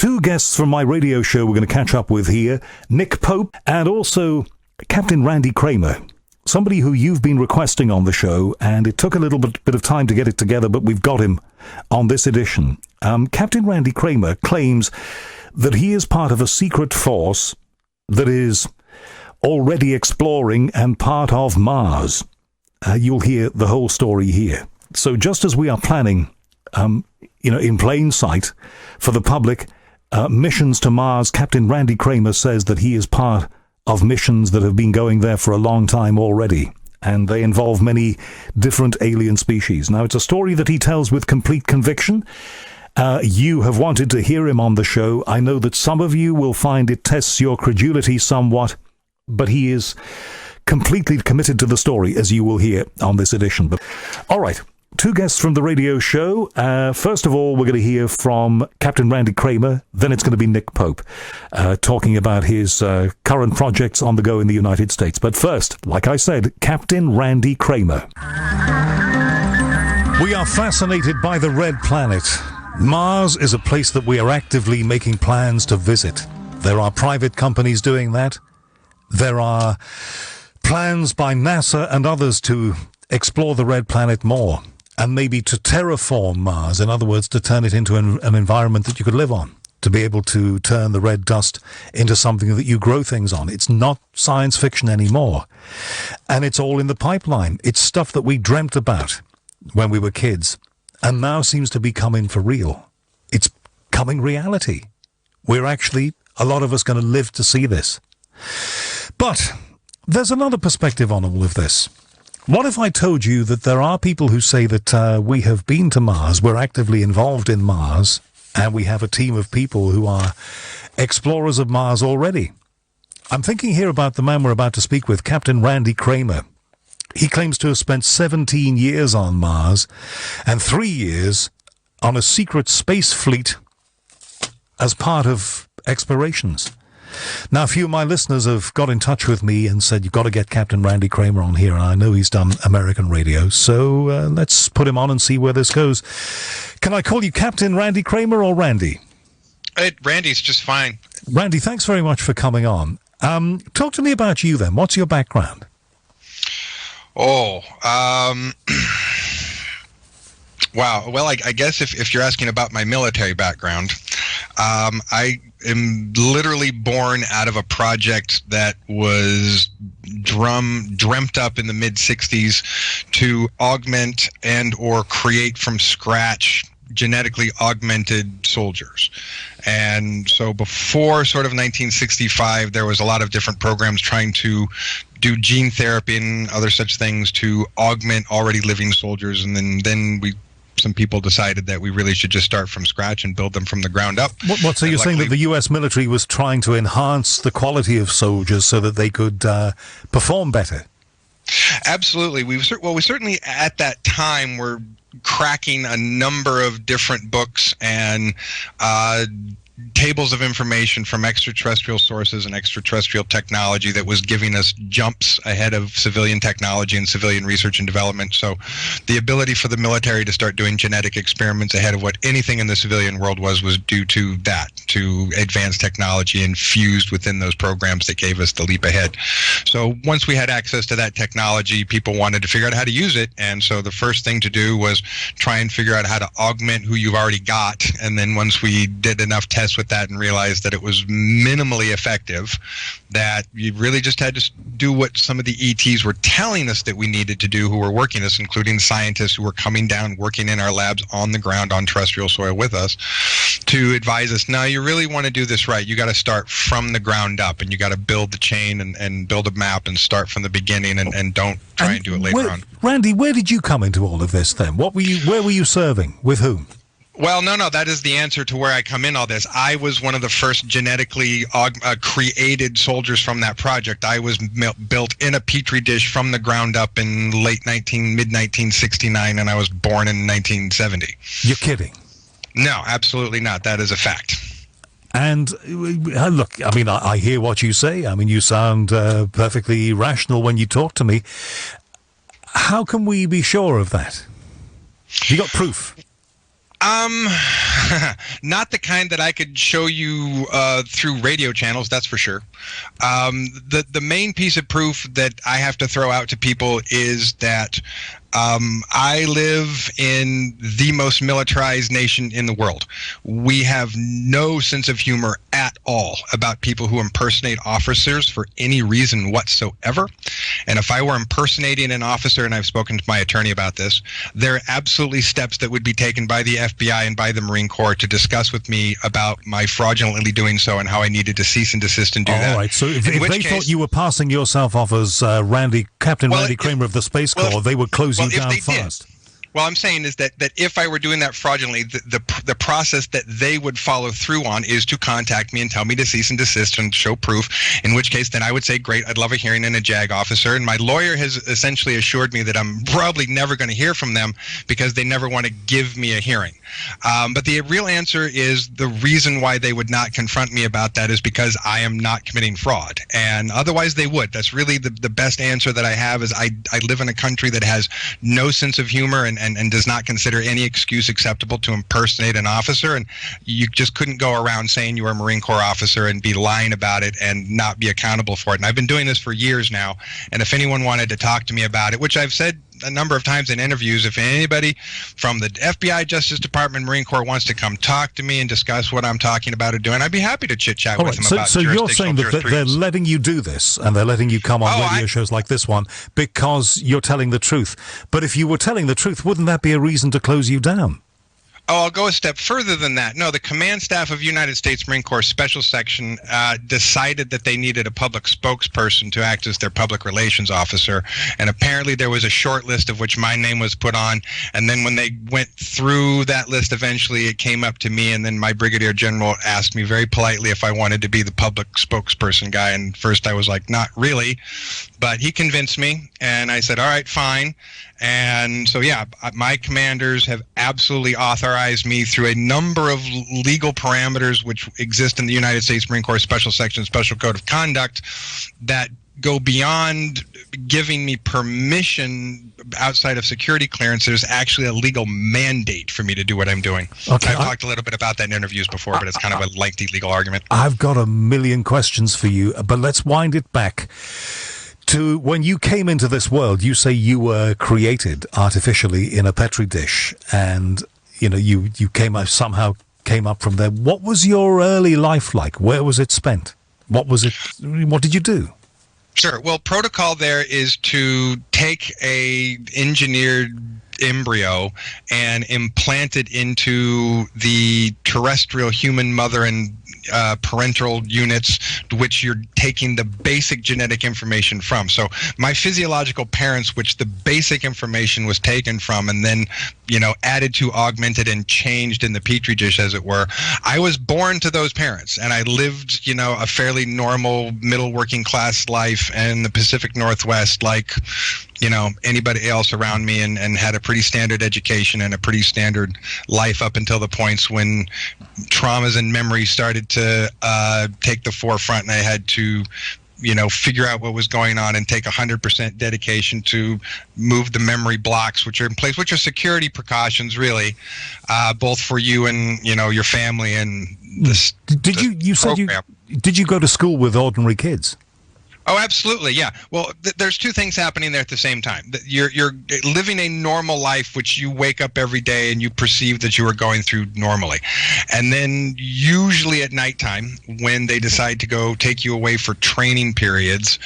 Two guests from my radio show we're going to catch up with here, Nick Pope and also Captain Randy Cramer, somebody who you've been requesting on the show, and it took a little bit of time to get it together, but we've got him on this edition. Captain Randy Cramer claims that he is part of a secret force that is already exploring and part of Mars. You'll hear the whole story here. So just as we are planning, in plain sight for the public, missions to Mars, Captain Randy Cramer says that he is part of missions that have been going there for a long time already, and they involve many different alien species. Now, it's a story that he tells with complete conviction. You have wanted to hear him on the show. I know that some of you will find it tests your credulity somewhat, but he is completely committed to the story, as you will hear on this edition. But all right. Two guests from the radio show. First of all, we're going to hear from Captain Randy Cramer. Then it's going to be Nick Pope talking about his current projects on the go in the United States. But first, like I said, Captain Randy Cramer. We are fascinated by the Red Planet. Mars is a place that we are actively making plans to visit. There are private companies doing that. There are plans by NASA and others to explore the Red Planet more, and maybe to terraform Mars, in other words, to turn it into an environment that you could live on, to be able to turn the red dust into something that you grow things on. It's not science fiction anymore, and it's all in the pipeline. It's stuff that we dreamt about when we were kids, and now seems to be coming for real. It's coming reality. We're actually, a lot of us, going to live to see this. But there's another perspective on all of this. What if I told you that there are people who say that we have been to Mars, we're actively involved in Mars, and we have a team of people who are explorers of Mars already? I'm thinking here about the man we're about to speak with, Captain Randy Cramer. He claims to have spent 17 years on Mars and 3 years on a secret space fleet as part of explorations. Now, a few of my listeners have got in touch with me and said, you've got to get Captain Randy Cramer on here, and I know he's done American radio, so let's put him on and see where this goes. Can I call you Captain Randy Cramer or Randy? Randy's just fine. Randy, thanks very much for coming on. Talk to me about you then. What's your background? Wow. Well, I guess if you're asking about my military background, I am literally born out of a project that was dreamt up in the mid-'60s to augment and or create from scratch genetically augmented soldiers. And so before sort of 1965, there was a lot of different programs trying to do gene therapy and other such things to augment already living soldiers. And then some people decided that we really should just start from scratch and build them from the ground up. So you're saying that the U.S. military was trying to enhance the quality of soldiers so that they could perform better? Absolutely. We certainly at that time were cracking a number of different books and tables of information from extraterrestrial sources and extraterrestrial technology that was giving us jumps ahead of civilian technology and civilian research and development. So the ability for the military to start doing genetic experiments ahead of what anything in the civilian world was due to that, to advanced technology infused within those programs that gave us the leap ahead. So once we had access to that technology, people wanted to figure out how to use it. And so the first thing to do was try and figure out how to augment who you've already got. And then once we did enough tests with that and realized that it was minimally effective, that you really just had to do what some of the ETs were telling us that we needed to do, who were working us, including scientists who were coming down, working in our labs on the ground on terrestrial soil with us, to advise us, now you really want to do this right. You got to start from the ground up, and you got to build the chain and build a map and start from the beginning and don't try and do it later on. Randy, where did you come into all of this then? Where were you serving? With whom? Well, no, that is the answer to where I come in all this. I was one of the first genetically created soldiers from that project. I was built in a petri dish from the ground up in mid-1969, and I was born in 1970. You're kidding? No, absolutely not. That is a fact. And look, I mean, I hear what you say. I mean, you sound perfectly rational when you talk to me. How can we be sure of that? You got proof? Not the kind that I could show you through radio channels, that's for sure. The main piece of proof that I have to throw out to people is that I live in the most militarized nation in the world. We have no sense of humor at all about people who impersonate officers for any reason whatsoever. And if I were impersonating an officer, and I've spoken to my attorney about this, there are absolutely steps that would be taken by the FBI and by the Marine Corps to discuss with me about my fraudulently doing so and how I needed to cease and desist and do that. All right. So if they thought you were passing yourself off as Captain Randy Kramer of the Space Corps, they would close you down fast. Well, I'm saying is that if I were doing that fraudulently, the process that they would follow through on is to contact me and tell me to cease and desist and show proof, in which case then I would say, great, I'd love a hearing in a JAG officer. And my lawyer has essentially assured me that I'm probably never going to hear from them because they never want to give me a hearing. But the real answer is the reason why they would not confront me about that is because I am not committing fraud. And otherwise they would. That's really the best answer that I have is I live in a country that has no sense of humor and does not consider any excuse acceptable to impersonate an officer. And you just couldn't go around saying you were a Marine Corps officer and be lying about it and not be accountable for it. And I've been doing this for years now. And if anyone wanted to talk to me about it, which I've said a number of times in interviews, if anybody from the FBI, Justice Department, Marine Corps wants to come talk to me and discuss what I'm talking about or doing, I'd be happy to chit-chat with them about So you're saying that they're letting you do this and they're letting you come on radio shows like this one because you're telling the truth. But if you were telling the truth, wouldn't that be a reason to close you down? Oh, I'll go a step further than that. No, the command staff of United States Marine Corps Special Section decided that they needed a public spokesperson to act as their public relations officer. And apparently there was a short list of which my name was put on. And then when they went through that list, eventually it came up to me. And then my brigadier general asked me very politely if I wanted to be the public spokesperson guy. And first I was like, not really. But he convinced me. And I said, all right, fine. And so, yeah, my commanders have absolutely authorized me through a number of legal parameters which exist in the United States Marine Corps Special Section Special Code of Conduct that go beyond giving me permission outside of security clearance. There's actually a legal mandate for me to do what I'm doing. Okay, I've talked a little bit about that in interviews before, but it's kind of a lengthy legal argument. I've got a million questions for you, but let's wind it back to when you came into this world. You say you were created artificially in a petri dish, and you somehow came up from there. What was your early life like? Where was it spent? What did you do? Sure. Well, protocol there is to take a engineered embryo and implant it into the terrestrial human mother and parental units, which you're taking the basic genetic information from. So my physiological parents, which the basic information was taken from and then, added to, augmented, and changed in the petri dish, as it were. I was born to those parents, and I lived, a fairly normal middle working class life in the Pacific Northwest, like anybody else around me, and had a pretty standard education and a pretty standard life up until the points when traumas and memories started to take the forefront, and I had to figure out what was going on and take 100% dedication to move the memory blocks which are in place, which are security precautions, really, both for you and your family and this. Did you go to school with ordinary kids? Oh, absolutely, yeah. Well, there's two things happening there at the same time. You're living a normal life, which you wake up every day and you perceive that you are going through normally. And then usually at nighttime, when they decide to go take you away for training periods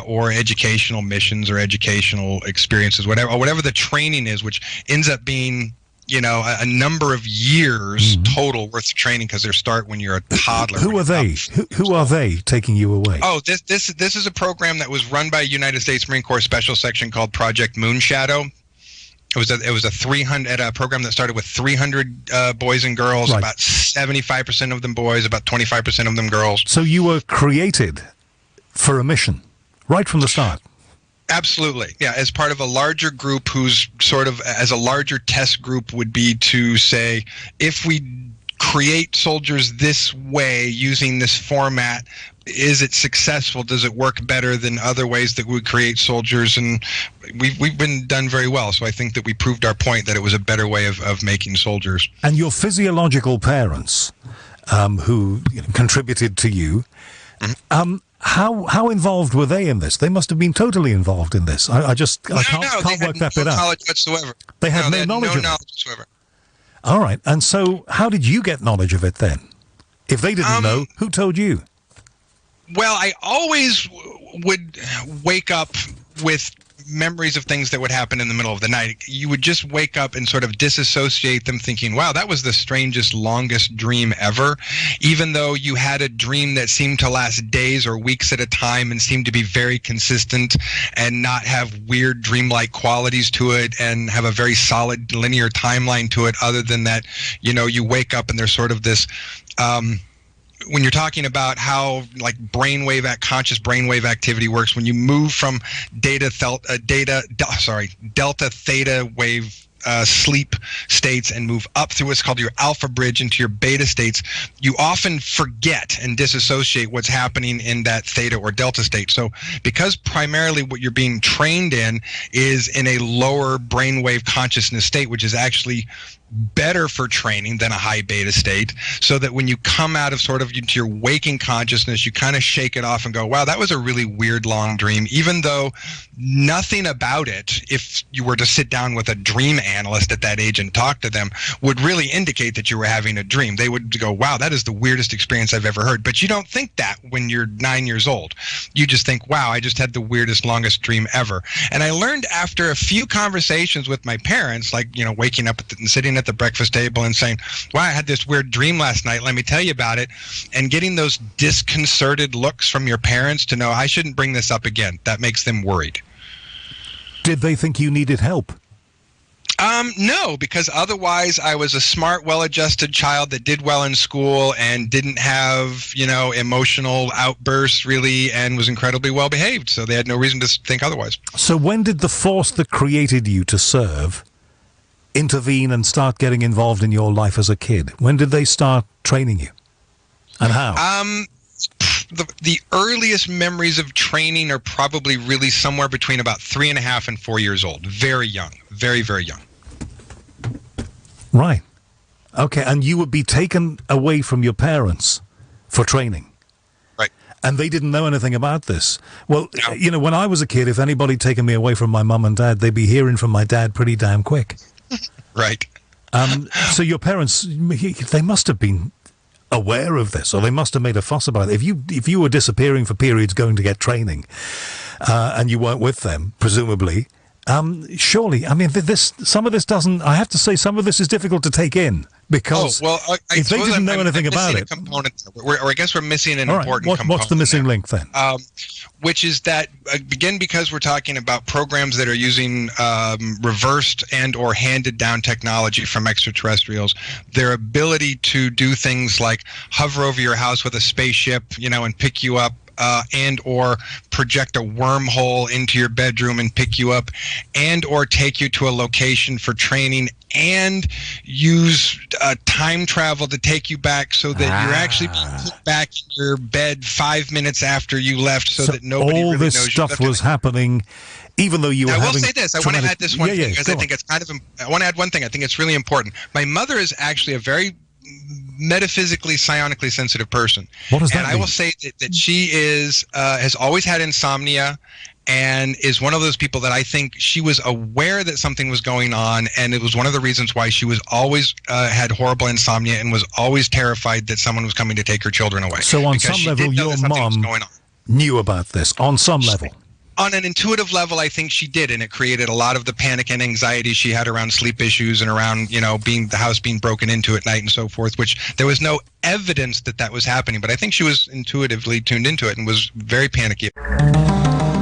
or educational missions or educational experiences, whatever the training is, which ends up being a number of years total worth of training, because they start when you're a toddler. Who are they? Who are they taking you away? Oh, this is a program that was run by a United States Marine Corps Special Section called Project Moonshadow. It was a 300 program that started with 300 boys and girls. Right. About 75% of them boys, about 25% of them girls. So you were created for a mission right from the start. Absolutely. Yeah, as part of a larger group whose sort of as a larger test group would be to say, if we create soldiers this way using this format, is it successful? Does it work better than other ways that would create soldiers? And we've been done very well. So I think that we proved our point that it was a better way of making soldiers. And your physiological parents, who contributed to you, how involved were they in this? They must have been totally involved in this. I can't work that bit out. Knowledge whatsoever. They had no knowledge whatsoever. All right. And so how did you get knowledge of it then? If they didn't know, who told you? Well, I always would wake up with memories of things that would happen in the middle of the night. You would just wake up and sort of disassociate them, thinking, wow, that was the strangest, longest dream ever, even though you had a dream that seemed to last days or weeks at a time and seemed to be very consistent and not have weird dreamlike qualities to it and have a very solid linear timeline to it. Other than that, you wake up and there's sort of this when you're talking about how like conscious brainwave activity works, when you move from delta theta wave sleep states and move up through what's called your alpha bridge into your beta states, you often forget and disassociate what's happening in that theta or delta state. So because primarily what you're being trained in is in a lower brainwave consciousness state, which is actually better for training than a high beta state, so that when you come out of sort of into your waking consciousness, you kind of shake it off and go, wow, that was a really weird long dream, even though nothing about it, if you were to sit down with a dream analyst at that age and talk to them, would really indicate that you were having a dream. They would go, wow, that is the weirdest experience I've ever heard. But you don't think that when you're 9 years old. You just think, wow, I just had the weirdest, longest dream ever. And I learned after a few conversations with my parents, like, waking up and sitting at the breakfast table and saying, wow, I had this weird dream last night, let me tell you about it, and getting those disconcerted looks from your parents to know I shouldn't bring this up again. That makes them worried. Did they think you needed help? No, because otherwise I was a smart, well-adjusted child that did well in school and didn't have, emotional outbursts really, and was incredibly well behaved. So they had no reason to think otherwise. So when did the force that created you to serve intervene and start getting involved in your life as a kid? When did they start training you? And how? The earliest memories of training are probably really somewhere between about 3.5 and 4 years old. Very young. Very, very young. Right. Okay, and you would be taken away from your parents for training. Right. And they didn't know anything about this. Well, No. When I was a kid, if anybody taken me away from my mum and dad, they'd be hearing from my dad pretty damn quick. Right. So your parents, they must have been aware of this, or they must have made a fuss about it. If you were disappearing for periods going to get training, and you weren't with them, presumably, surely, I mean, some of this doesn't, I have to say, some of this is difficult to take in, because if they didn't know anything about it. Or I guess we're missing an important component. What's the missing link then? Which is that, again, because we're talking about programs that are using reversed and or handed down technology from extraterrestrials, their ability to do things like hover over your house with a spaceship, and pick you up, and or project a wormhole into your bedroom and pick you up, and or take you to a location for training, and use time travel to take you back so that you're actually being put back in your bed 5 minutes after you left, so that nobody all really this knows stuff was happening, even though you were having... I will say this. I want to add this one thing, because I think it's kind of... I want to add one thing. I think it's really important. My mother is actually a very metaphysically, psionically sensitive person. What does that mean? And I will say that she is has always had insomnia, and is one of those people that I think she was aware that something was going on, and it was one of the reasons why she was always had horrible insomnia and was always terrified that someone was coming to take her children away. So on some level, your mom knew about this, on some level. On an intuitive level, I think she did, and it created a lot of the panic and anxiety she had around sleep issues and around, the house being broken into at night and so forth, which there was no evidence that was happening, but I think she was intuitively tuned into it and was very panicky.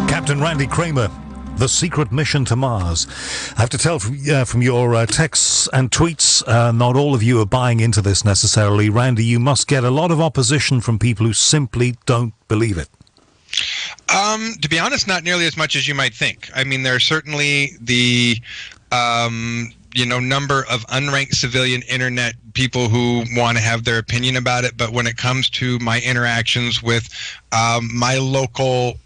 Captain Randy Cramer, the secret mission to Mars. I have to tell from your texts and tweets, not all of you are buying into this necessarily. Randy, you must get a lot of opposition from people who simply don't believe it. To be honest, not nearly as much as you might think. I mean, there are certainly the number of unranked civilian internet people who want to have their opinion about it. But when it comes to my interactions with my local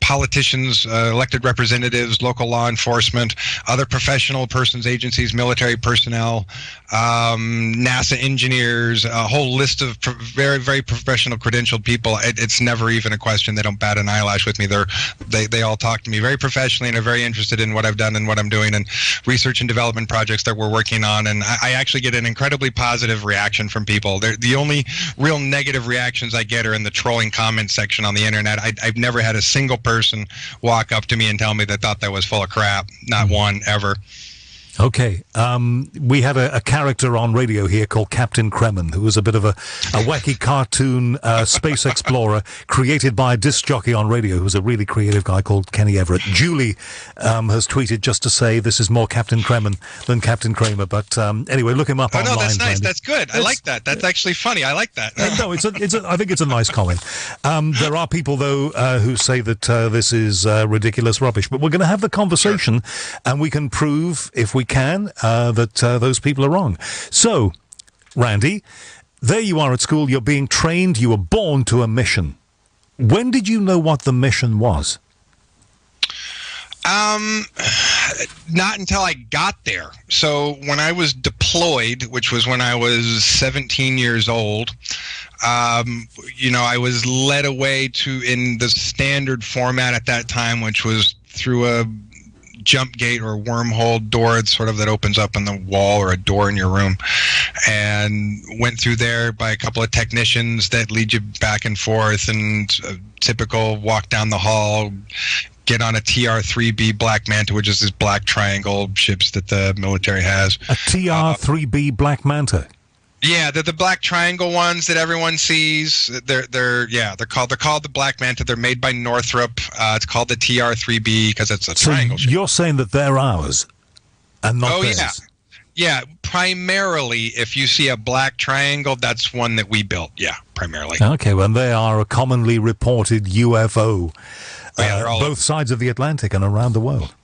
politicians, elected representatives, local law enforcement, other professional persons, agencies, military personnel, NASA engineers, a whole list of very, very professional, credentialed people. It's never even a question. They don't bat an eyelash with me. They all talk to me very professionally and are very interested in what I've done and what I'm doing and research and development projects that we're working on. And I actually get an incredibly positive reaction from people. The only real negative reactions I get are in the trolling comment section on the internet. I've never had a single person walk up to me and tell me they thought that was full of crap. Not one ever. Okay. We had a character on radio here called Captain Kremen, who was a bit of a wacky cartoon space explorer created by a disc jockey on radio who's a really creative guy called Kenny Everett. Julie has tweeted just to say this is more Captain Kremen than Captain Kramer. But anyway, look him up online. No, that's nice. Randy. That's good. I like that. That's actually funny. I like that. No, I think it's a nice comment. There are people, though, who say that this is ridiculous rubbish. But we're going to have the conversation, and we can prove, if we can, that those people are wrong. So, Randy, there you are at school. You're being trained. You were born to a mission. When did you know what the mission was? Not until I got there. So when I was deployed, which was when I was 17 years old, I was led away in the standard format at that time, which was through a jump gate or wormhole door. It's sort of that opens up in the wall or a door in your room, and went through there by a couple of technicians that lead you back and forth, and a typical walk down the hall, get on a TR-3B Black Manta, which is this black triangle ships that the military has. A TR-3B Black Manta. Yeah, they're the black triangle ones that everyone sees. They're called the Black Manta. They're made by Northrop. It's called the TR-3B because it's a triangle ship. You're saying that they're ours and not theirs? Yeah. Primarily, if you see a black triangle, that's one that we built. Yeah, primarily. Okay, well, they are a commonly reported UFO. They're all both sides of the Atlantic and around the world.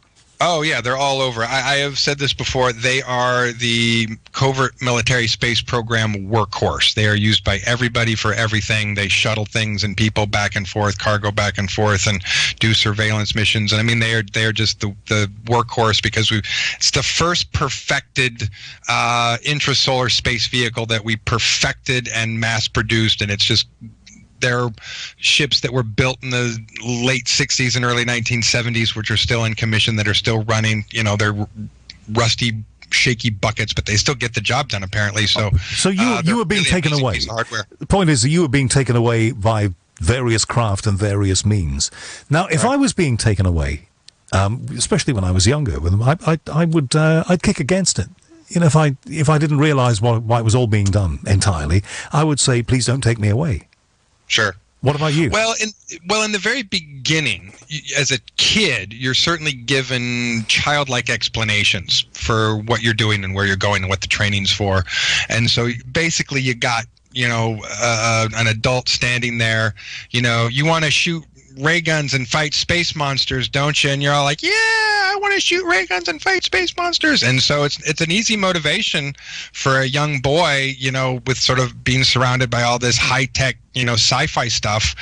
Oh, yeah, they're all over. I have said this before. They are the covert military space program workhorse. They are used by everybody for everything. They shuttle things and people back and forth, cargo back and forth, and do surveillance missions. And I mean, they are just the workhorse because it's the first perfected intrasolar space vehicle that we perfected and mass produced, and it's just. They're ships that were built in the late 60s and early 1970s, which are still in commission, that are still running. They're rusty, shaky buckets, but they still get the job done, apparently. So you were being really taken away. Piece of hardware. The point is that you were being taken away by various craft and various means. Now, if I was being taken away, especially when I was younger, I'd kick against it. If I didn't realize why it was all being done entirely, I would say, please don't take me away. Sure. What about you? Well, in the very beginning, as a kid, you're certainly given childlike explanations for what you're doing and where you're going and what the training's for. And so basically you got, an adult standing there, you want to shoot ray guns and fight space monsters, don't you? And you're all like, yeah, I want to shoot ray guns and fight space monsters. And so it's an easy motivation for a young boy, with sort of being surrounded by all this high-tech, sci-fi stuff,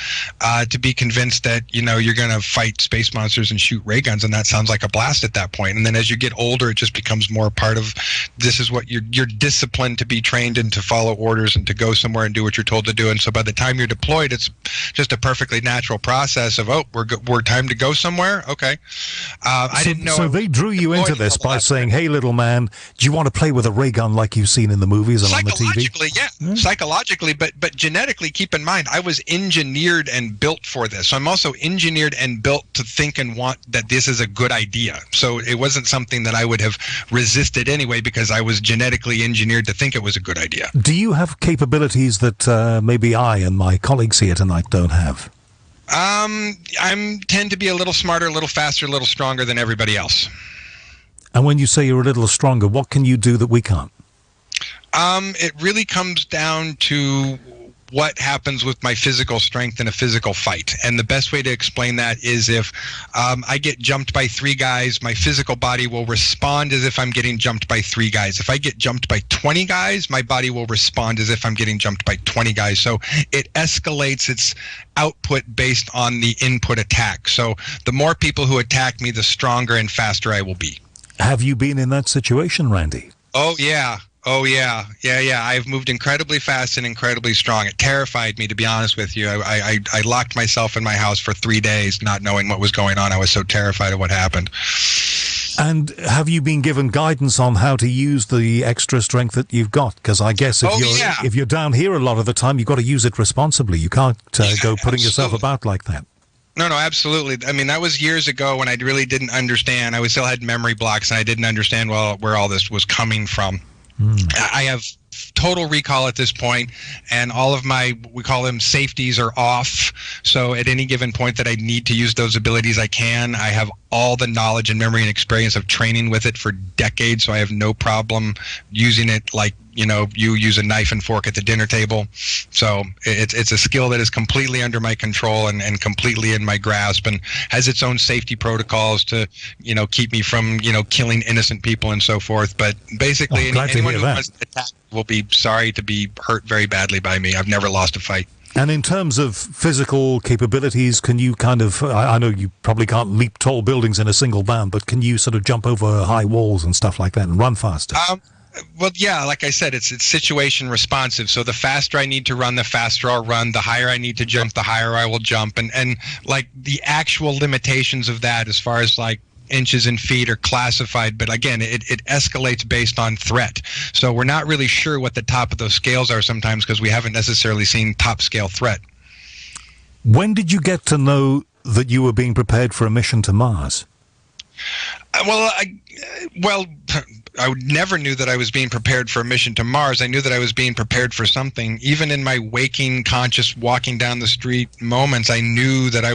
to be convinced that, you're going to fight space monsters and shoot ray guns. And that sounds like a blast at that point. And then as you get older, it just becomes more part of, this is what you're disciplined to be trained and to follow orders and to go somewhere and do what you're told to do. And so by the time you're deployed, it's just a perfectly natural process of, we're time to go somewhere. Okay. I didn't know. So they drew you into this by saying, hey, little man, do you want to play with a ray gun like you've seen in the movies and on the TV? Psychologically, yeah. Psychologically, but genetically, keep in mind, I was engineered and built for this. So I'm also engineered and built to think and want that this is a good idea. So it wasn't something that I would have resisted anyway because I was genetically engineered to think it was a good idea. Do you have capabilities that maybe I and my colleagues here tonight don't have? I tend to be a little smarter, a little faster, a little stronger than everybody else. And when you say you're a little stronger, what can you do that we can't? It really comes down to what happens with my physical strength in a physical fight. And the best way to explain that is if I get jumped by 3 guys, my physical body will respond as if I'm getting jumped by 3 guys. If I get jumped by 20 guys, my body will respond as if I'm getting jumped by 20 guys. So it escalates its output based on the input attack. So the more people who attack me, the stronger and faster I will be. Have you been in that situation, Randy? Oh, yeah. Yeah. I've moved incredibly fast and incredibly strong. It terrified me, to be honest with you. I locked myself in my house for 3 days, not knowing what was going on. I was so terrified of what happened. And have you been given guidance on how to use the extra strength that you've got? Because I guess if you're down here a lot of the time, you've got to use it responsibly. You can't go putting yourself about like that. No, absolutely. I mean, that was years ago when I really didn't understand. I still had memory blocks, and I didn't understand where all this was coming from. I have total recall at this point, and all of my, we call them safeties, are off. So at any given point that I need to use those abilities, I can. I have all the knowledge and memory and experience of training with it for decades, so I have no problem using it like, you use a knife and fork at the dinner table. So it's a skill that is completely under my control and completely in my grasp, and has its own safety protocols to, keep me from, killing innocent people and so forth. But basically, anyone who wants to attack will be sorry to be hurt very badly by me. I've never lost a fight. And in terms of physical capabilities, can you kind of, I know you probably can't leap tall buildings in a single bound, but can you sort of jump over high walls and stuff like that and run faster? Well, yeah, like I said, it's situation responsive. So the faster I need to run, the faster I'll run. The higher I need to jump, the higher I will jump. And like the actual limitations of that as far as like inches and feet are classified, but again, it escalates based on threat. So we're not really sure what the top of those scales are sometimes because we haven't necessarily seen top scale threat. When did you get to know that you were being prepared for a mission to Mars? I never knew that I was being prepared for a mission to Mars. I knew that I was being prepared for something. Even in my waking, conscious, walking down the street moments, I knew that I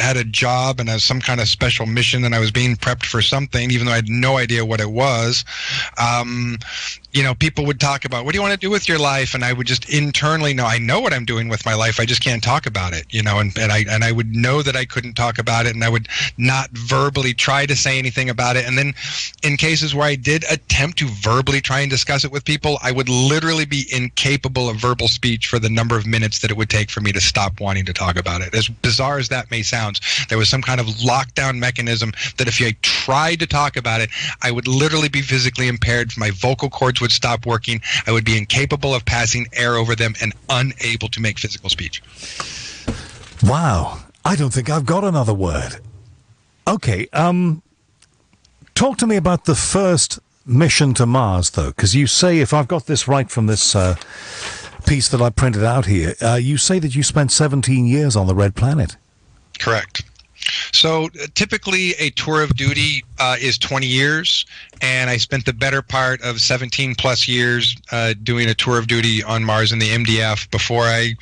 had a job and had some kind of special mission, and I was being prepped for something, even though I had no idea what it was. People would talk about, what do you want to do with your life? And I would just internally know, I know what I'm doing with my life. I just can't talk about it, and I would know that I couldn't talk about it, and I would not verbally try to say anything about it. And then in cases where I did attempt to verbally try and discuss it with people, I would literally be incapable of verbal speech for the number of minutes that it would take for me to stop wanting to talk about it. As bizarre as that may sound, there was some kind of lockdown mechanism that if I tried to talk about it, I would literally be physically impaired. My vocal cords would stop working. I would be incapable of passing air over them and unable to make physical speech. Wow. I don't think I've got another word. Okay, talk to me about the first mission to Mars, though, because you say, if I've got this right from this piece that I printed out here, you say that you spent 17 years on the Red Planet. Correct. So typically a tour of duty is 20 years, and I spent the better part of 17 plus years doing a tour of duty on Mars in the MDF before I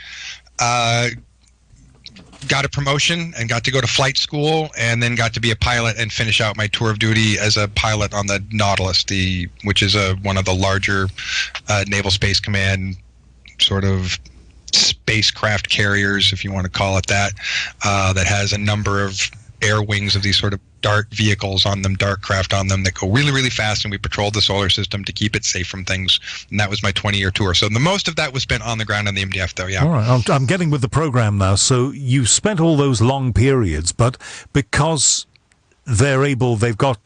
got a promotion and got to go to flight school, and then got to be a pilot and finish out my tour of duty as a pilot on the Nautilus, which is one of the larger Naval Space Command sort of spacecraft carriers, if you want to call it that, that has a number of air wings of these sort of dark vehicles on them, dark craft on them that go really, really fast, and we patrolled the solar system to keep it safe from things. And that was my 20-year tour. So the most of that was spent on the ground on the MDF, though, yeah. All right, I'm getting with the program now. So you spent all those long periods, but because they've got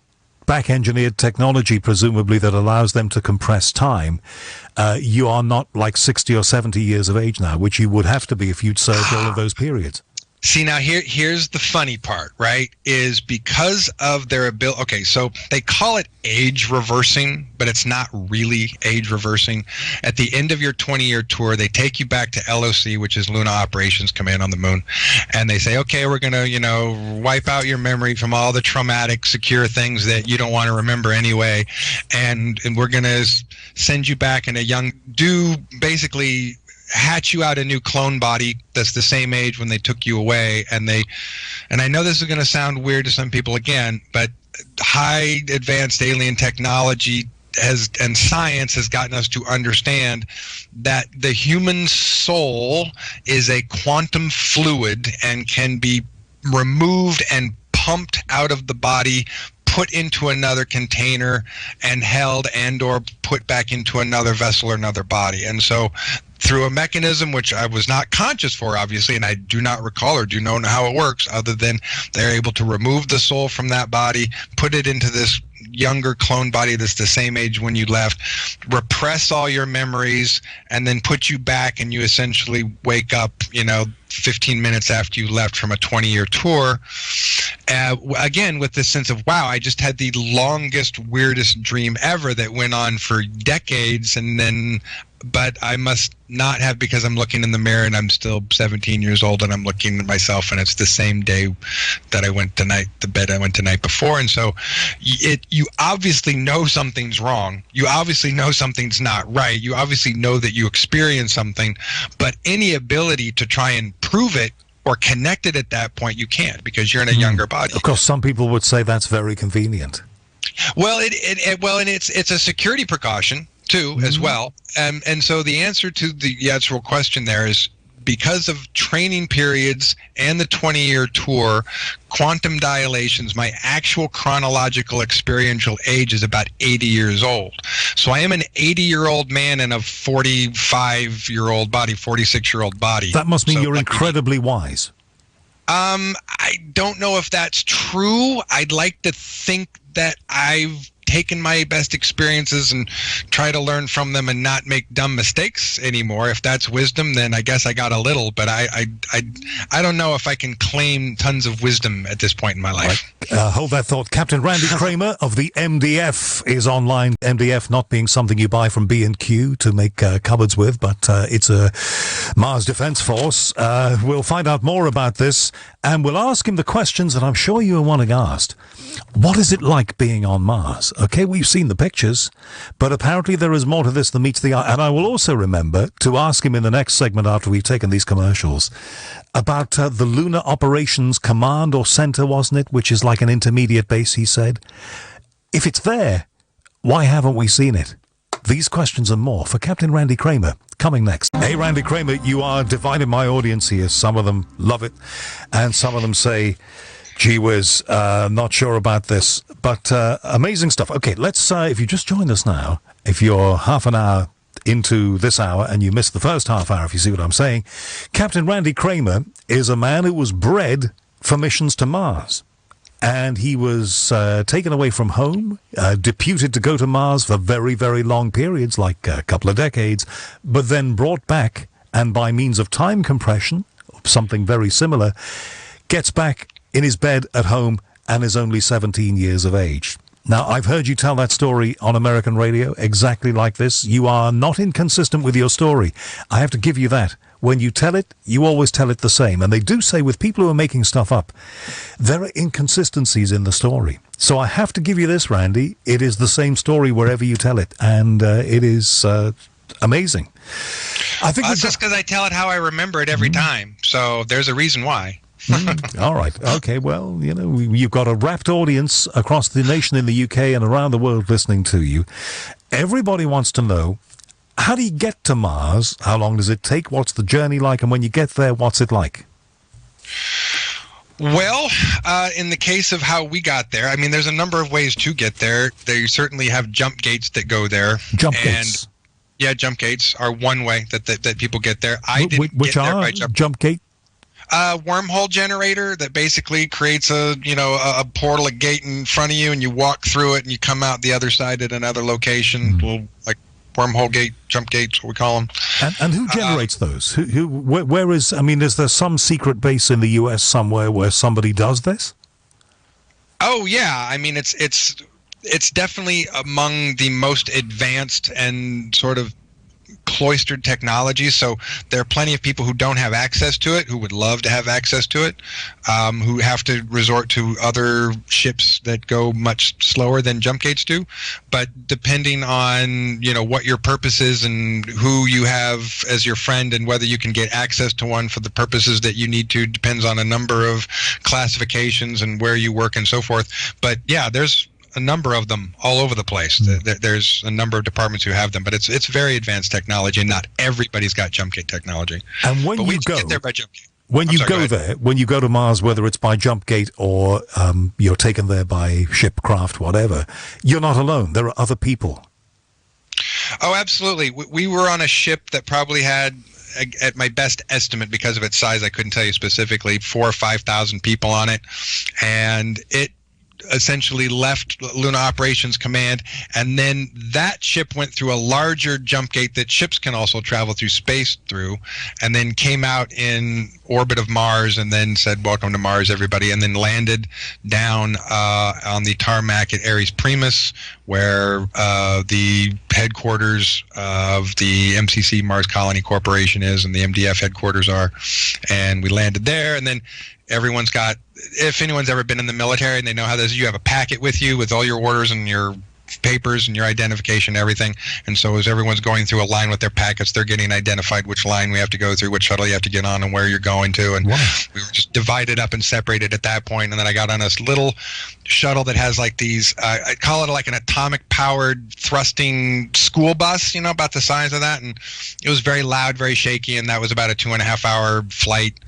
back-engineered technology, presumably, that allows them to compress time, you are not like 60 or 70 years of age now, which you would have to be if you'd served all of those periods. See, now here's the funny part, right? Is because of their ability. Okay, so they call it age reversing, but it's not really age reversing. At the end of your 20-year tour, they take you back to LOC, which is Lunar Operations Command on the Moon, and they say, okay, we're going to, wipe out your memory from all the traumatic, secure things that you don't want to remember anyway, and we're going to send you back in basically hatch you out a new clone body that's the same age when they took you away. And I know this is going to sound weird to some people again, but high advanced alien technology and science has gotten us to understand that the human soul is a quantum fluid and can be removed and pumped out of the body, put into another container, and held and or put back into another vessel or another body. And so through a mechanism which I was not conscious for, obviously, and I do not recall or do not know how it works, other than they're able to remove the soul from that body, put it into this younger clone body that's the same age when you left, repress all your memories, and then put you back, and you essentially wake up, 15 minutes after you left from a 20-year tour, again with this sense of, wow, I just had the longest, weirdest dream ever that went on for decades, but I must not have, because I'm looking in the mirror and I'm still 17 years old and I'm looking at myself, and it's the same day that I went the bed I went the night before. And so you obviously know something's wrong. You obviously know something's not right. You obviously know that you experienced something, but any ability to try and prove it or connect it at that point, you can't, because you're in a younger body. Of course, some people would say that's very convenient. Well, and it's a security precaution too, as well. And so the answer to the actual question there is, because of training periods and the 20-year tour, quantum dilations, my actual chronological experiential age is about 80 years old. So I am an 80-year-old man in a 45-year-old body, 46-year-old body. That must mean you're incredibly wise. I don't know if that's true. I'd like to think that I've taken my best experiences and try to learn from them and not make dumb mistakes anymore. If that's wisdom, then I guess I got a little, but I don't know if I can claim tons of wisdom at this point in my life. Hold that thought. Captain Randy Cramer of the MDF is online. MDF not being something you buy from B&Q to make cupboards with, but it's a Mars Defense Force. We'll find out more about this, and we'll ask him the questions that I'm sure you are wanting asked. What is it like being on Mars? Okay, we've seen the pictures, but apparently there is more to this than meets the eye. And I will also remember to ask him in the next segment after we've taken these commercials about the Lunar Operations Command or Center, wasn't it? Which is like an intermediate base, he said. If it's there, why haven't we seen it? These questions and more for Captain Randy Cramer coming next. Hey, Randy Cramer, you are dividing my audience here. Some of them love it, and some of them say, gee whiz, not sure about this, but amazing stuff. Okay, let's, if you just joined us now, if you're half an hour into this hour and you missed the first half hour, if you see what I'm saying, Captain Randy Cramer is a man who was bred for missions to Mars. And he was taken away from home, deputed to go to Mars for very, very long periods, like a couple of decades, but then brought back, and by means of time compression, something very similar, gets back in his bed at home and is only 17 years of age. Now, I've heard you tell that story on American radio exactly like this. You are not inconsistent with your story. I have to give you that. When you tell it, you always tell it the same. And they do say with people who are making stuff up, there are inconsistencies in the story. So I have to give you this, Randy. It is the same story wherever you tell it. And it is amazing. I think that's just because I tell it how I remember it every time. So there's a reason why. All right. Okay. Well, you've got a rapt audience across the nation in the UK and around the world listening to you. Everybody wants to know, how do you get to Mars? How long does it take? What's the journey like? And when you get there, what's it like? Well, in the case of how we got there, I mean, there's a number of ways to get there. They certainly have jump gates that go there. Jump gates? Yeah, jump gates are one way that people get there. Which are by jump gate? Wormhole generator that basically creates a portal, a gate in front of you, and you walk through it and you come out the other side at another location. Like wormhole gate, jump gates, what we call them. And who generates those? Where is? I mean, is there some secret base in the U.S. somewhere where somebody does this? Oh yeah, I mean it's definitely among the most advanced and sort of cloistered technologies. So there are plenty of people who don't have access to it, who would love to have access to it, who have to resort to other ships that go much slower than jump gates do. But depending on what your purpose is and who you have as your friend and whether you can get access to one for the purposes that you need to, depends on a number of classifications and where you work and so forth. But yeah, there's a number of them all over the place. There's a number of departments who have them, but it's very advanced technology, and not everybody's got jump gate technology. And when you go, get there by jump gate. When you go there, when you go to Mars, whether it's by jump gate or you're taken there by ship, craft, whatever, you're not alone. There are other people. Oh, absolutely. We were on a ship that probably had, at my best estimate, because of its size, I couldn't tell you specifically, 4,000 or 5,000 people on it, and it essentially left Lunar Operations Command, and then that ship went through a larger jump gate that ships can also travel through space through, and then came out in orbit of Mars, and then said, "Welcome to Mars, everybody," and then landed down on the tarmac at Ares Primus, where the headquarters of the MCC, Mars Colony Corporation, is, and the MDF headquarters are, and we landed there, and then everyone's got, if anyone's ever been in the military and they know how this is, you have a packet with you with all your orders and your papers and your identification and everything. And so as everyone's going through a line with their packets, they're getting identified which line we have to go through, which shuttle you have to get on, and where you're going to. And wow. We were just divided up and separated at that point. And then I got on this little shuttle that has like these, I call it like an atomic powered thrusting school bus, about the size of that. And it was very loud, very shaky. And that was about a 2.5 hour flight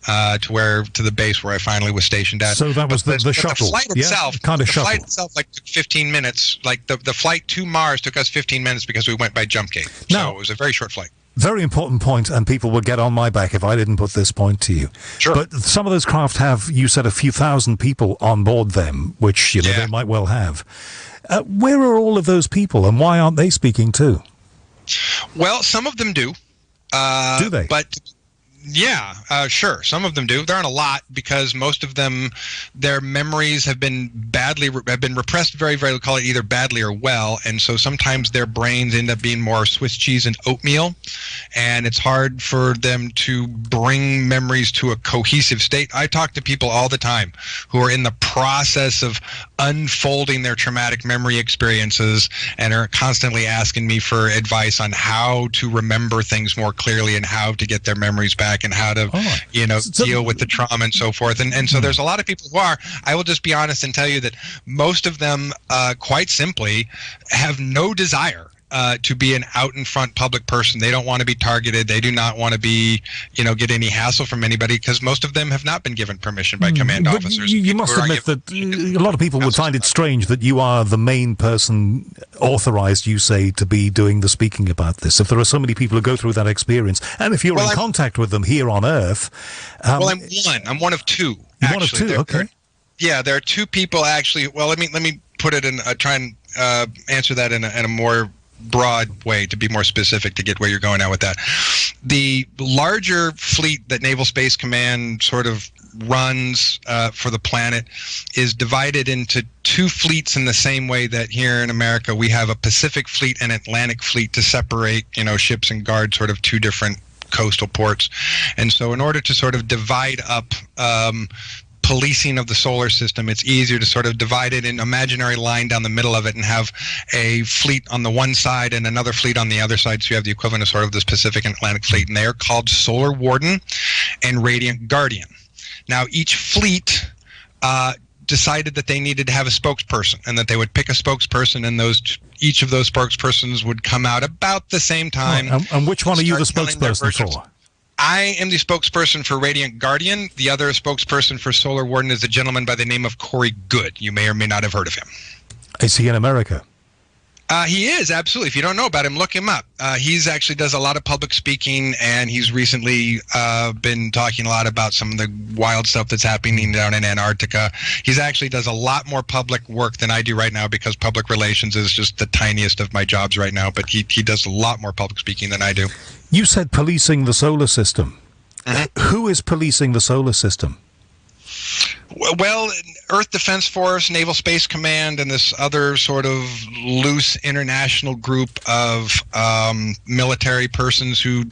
to the base where I finally was stationed at. So that was the shuttle. The flight itself, kind of shuttle. Flight itself took 15 minutes. Like the flight to Mars took us 15 minutes because we went by jump gate. So it was a very short flight. Very important point, and people would get on my back if I didn't put this point to you. Sure. But some of those craft have, you said, a few thousand people on board them, which they might well have. Where are all of those people, and why aren't they speaking too? Well, some of them do. Do they? But yeah, sure. Some of them do. There aren't a lot, because most of them, their memories have been repressed very, very, call it either badly or well. And so sometimes their brains end up being more Swiss cheese and oatmeal. And it's hard for them to bring memories to a cohesive state. I talk to people all the time who are in the process of unfolding their traumatic memory experiences and are constantly asking me for advice on how to remember things more clearly and how to get their memories back and how to, deal with the trauma and so forth. And so there's a lot of people who are, I will just be honest and tell you that most of them, quite simply, have no desire to be an out in front public person. They don't want to be targeted. They do not want to be, get any hassle from anybody, because most of them have not been given permission by command officers. You must admit that a lot of people would find it strange that you are the main person authorized, you say, to be doing the speaking about this. If there are so many people who go through that experience, and if you're in contact with them here on Earth. I'm one of two. You're one of two, okay. There are two people actually. Well, let me put it in, try and answer that in a more broad way, to be more specific, to get where you're going at with that. The larger fleet that Naval Space Command sort of runs for the planet is divided into two fleets in the same way that here in America we have a Pacific Fleet and Atlantic Fleet to separate, ships and guard sort of two different coastal ports. And so in order to sort of divide up policing of the solar system, it's easier to sort of divide it in imaginary line down the middle of it and have a fleet on the one side and another fleet on the other side. So you have the equivalent of sort of this Pacific and Atlantic Fleet, and they are called Solar Warden and Radiant Guardian. Now, each fleet decided that they needed to have a spokesperson, and that they would pick a spokesperson, and each of those spokespersons would come out about the same time. And which one are you the spokesperson for? I am the spokesperson for Radiant Guardian. The other spokesperson for Solar Warden is a gentleman by the name of Corey Good. You may or may not have heard of him. Is he in America? He is, absolutely. If you don't know about him, look him up. He's actually does a lot of public speaking, and he's recently been talking a lot about some of the wild stuff that's happening down in Antarctica. He's actually does a lot more public work than I do right now, because public relations is just the tiniest of my jobs right now, but he does a lot more public speaking than I do. You said policing the solar system. Mm-hmm. Who is policing the solar system? Well, Earth Defense Force, Naval Space Command, and this other sort of loose international group of military persons who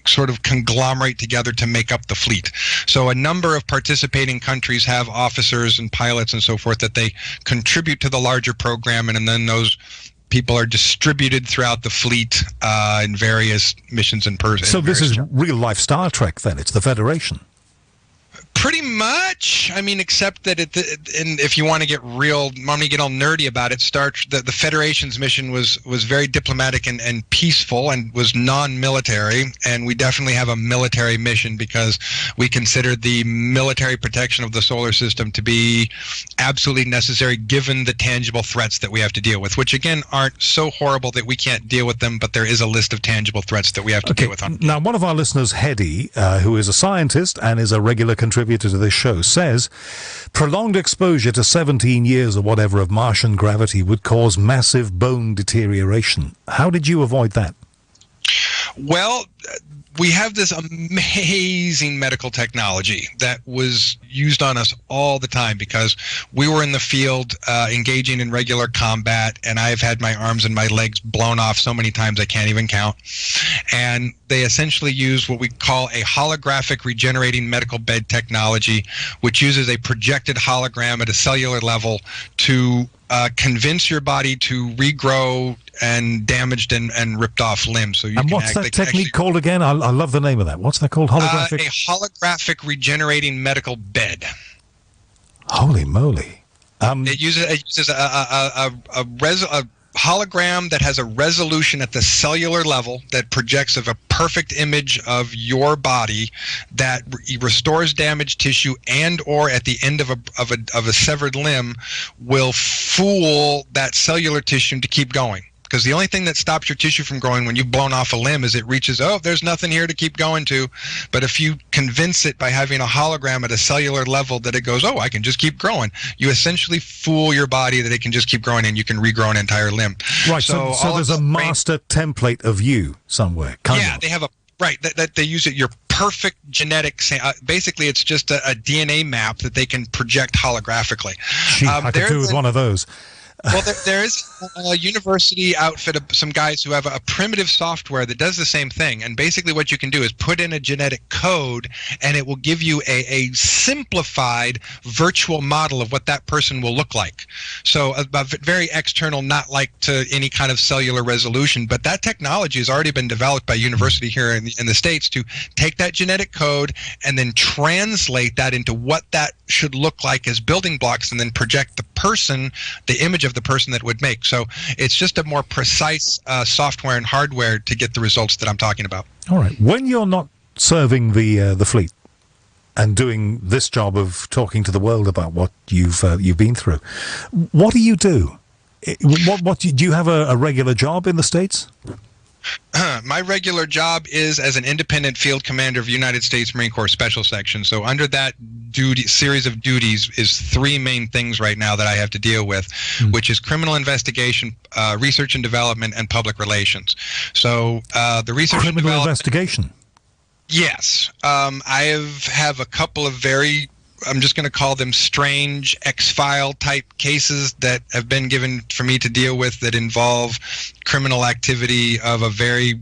sort of conglomerate together to make up the fleet. So a number of participating countries have officers and pilots and so forth that they contribute to the larger program, and then those people are distributed throughout the fleet in various missions and persons. So this is real-life Star Trek, then? It's the Federation? Pretty much. I mean, except that and if you want to get all nerdy about it, the Federation's mission was very diplomatic and peaceful and was non-military, and we definitely have a military mission because we consider the military protection of the solar system to be absolutely necessary given the tangible threats that we have to deal with, which again aren't so horrible that we can't deal with them, but there is a list of tangible threats that we have to deal with. Now, one of our listeners, Hedy, who is a scientist and is a regular contributor to this show, says prolonged exposure to 17 years or whatever of Martian gravity would cause massive bone deterioration. How did you avoid that? Well, we have this amazing medical technology that was used on us all the time because we were in the field engaging in regular combat, and I've had my arms and my legs blown off so many times I can't even count. And they essentially use what we call a holographic regenerating medical bed technology, which uses a projected hologram at a cellular level to convince your body to regrow and damaged and ripped off limbs. So you and what's that technique called again? I love the name of that. What's that called? Holographic? A holographic regenerating medical bed. Holy moly! It uses a hologram that has a resolution at the cellular level that projects of a perfect image of your body that restores damaged tissue, and or at the end of a severed limb will fool that cellular tissue to keep going. Because the only thing that stops your tissue from growing when you've blown off a limb is it reaches, there's nothing here to keep going to. But if you convince it by having a hologram at a cellular level that it goes, I can just keep growing, you essentially fool your body that it can just keep growing and you can regrow an entire limb. Right, so there's a master template of you somewhere. They have that they use it, your perfect genetic, basically it's just a DNA map that they can project holographically. I could do with one of those. Well, there is a university outfit of some guys who have a primitive software that does the same thing. And basically what you can do is put in a genetic code, and it will give you a simplified virtual model of what that person will look like. So a very external, not like to any kind of cellular resolution. But that technology has already been developed by a university here in the States to take that genetic code and then translate that into what that should look like as building blocks, and then project the image of the person that would make. So it's just a more precise software and hardware to get the results that I'm talking about. All right. When you're not serving the fleet and doing this job of talking to the world about what you've been through, what do you do? What do you have a regular job in the States? My regular job is as an independent field commander of United States Marine Corps Special Section. So under that series of duties is three main things right now that I have to deal with, which is criminal investigation, research and development, and public relations. So the research and development... investigation? Yes. I have a couple of I'm just going to call them strange X-File type cases that have been given for me to deal with that involve criminal activity of a very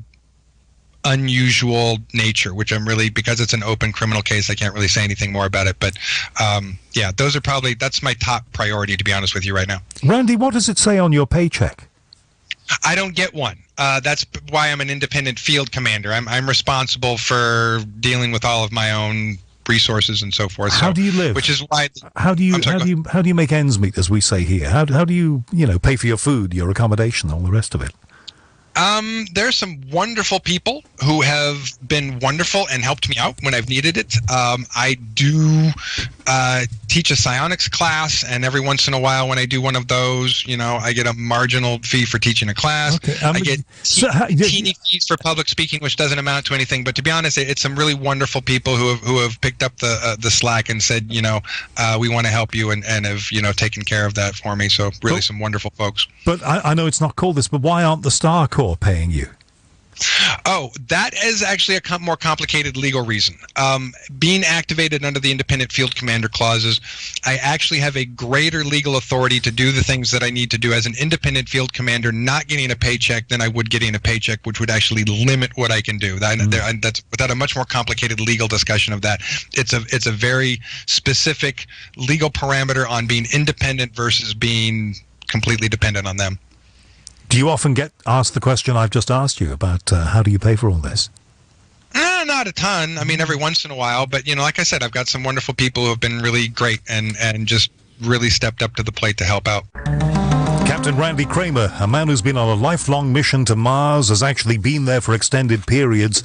unusual nature, which because it's an open criminal case, I can't really say anything more about it. But that's my top priority, to be honest with you right now. Randy, what does it say on your paycheck? I don't get one. That's why I'm an independent field commander. I'm responsible for dealing with all of my own resources and so forth. How do you live? Which is why. How do you make ends meet, as we say here? How do you pay for your food, your accommodation, all the rest of it? There's some wonderful people who have been wonderful and helped me out when I've needed it. I do teach a psionics class, and every once in a while when I do one of those, I get a marginal fee for teaching a class. Okay. I get teeny fees for public speaking, which doesn't amount to anything. But to be honest, it's some really wonderful people who have picked up the slack and said, we want to help you, and have taken care of that for me. So really some wonderful folks. But I know it's not called this, but why aren't the Star Corps paying you? Oh, that is actually a more complicated legal reason. Being activated under the independent field commander clauses, I actually have a greater legal authority to do the things that I need to do as an independent field commander, not getting a paycheck, than I would getting a paycheck, which would actually limit what I can do. That's without a much more complicated legal discussion of that. It's a very specific legal parameter on being independent versus being completely dependent on them. Do you often get asked the question I've just asked you about how do you pay for all this? not a ton. I mean, every once in a while, but like I said, I've got some wonderful people who have been really great and just really stepped up to the plate to help out. Captain Randy Kramer, a man who's been on a lifelong mission to Mars, has actually been there for extended periods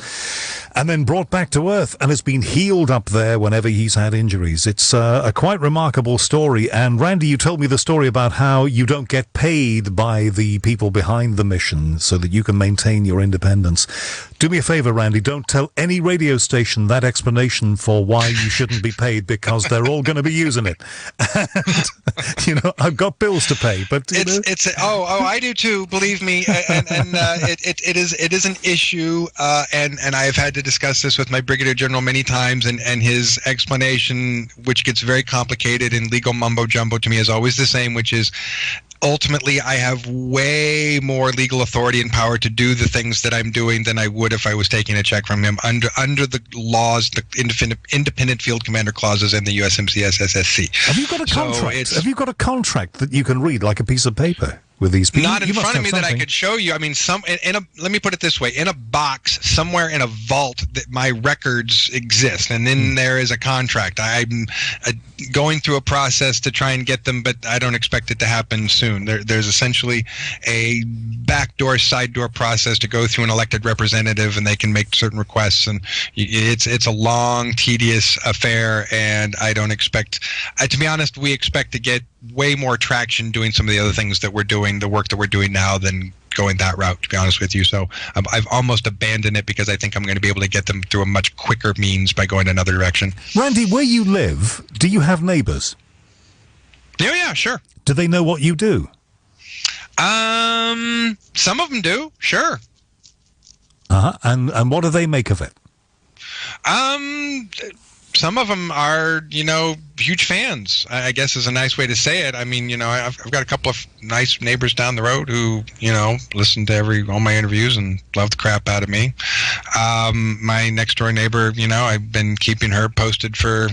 and then brought back to Earth and has been healed up there whenever he's had injuries. It's a quite remarkable story. And Randy, you told me the story about how you don't get paid by the people behind the mission so that you can maintain your independence. Do me a favor, Randy, don't tell any radio station that explanation for why you shouldn't be paid, because they're all going to be using it. And, I've got bills to pay, but I do too, believe me. And it is an issue, and I have had to discuss this with my Brigadier General many times, and his explanation, which gets very complicated in legal mumbo jumbo to me, is always the same, which is ultimately I have way more legal authority and power to do the things that I'm doing than I would if I was taking a check from him under the laws, the independent field commander clauses in the USMCS SSC. Have you got a contract? Have you got a contract that you can read, like a piece of paper? With these people? Not in front of me that I could show you. I mean, let me put it this way: in a box somewhere in a vault, that my records exist, and then there is a contract. I'm going through a process to try and get them, but I don't expect it to happen soon. There's essentially a backdoor, side door process to go through an elected representative, and they can make certain requests, and it's a long, tedious affair. And I don't expect, to be honest, we expect to get way more traction doing some of the other things that we're doing, the work that we're doing now, than going that route, to be honest with you. So I've almost abandoned it because I think I'm going to be able to get them through a much quicker means by going another direction. Randy, where you live, do you have neighbors? Yeah, sure. Do they know what you do? Some of them do, sure. And what do they make of it? Some of them are, huge fans, I guess is a nice way to say it. I mean, I've got a couple of nice neighbors down the road who, listen to all my interviews and love the crap out of me. My next door neighbor, I've been keeping her posted for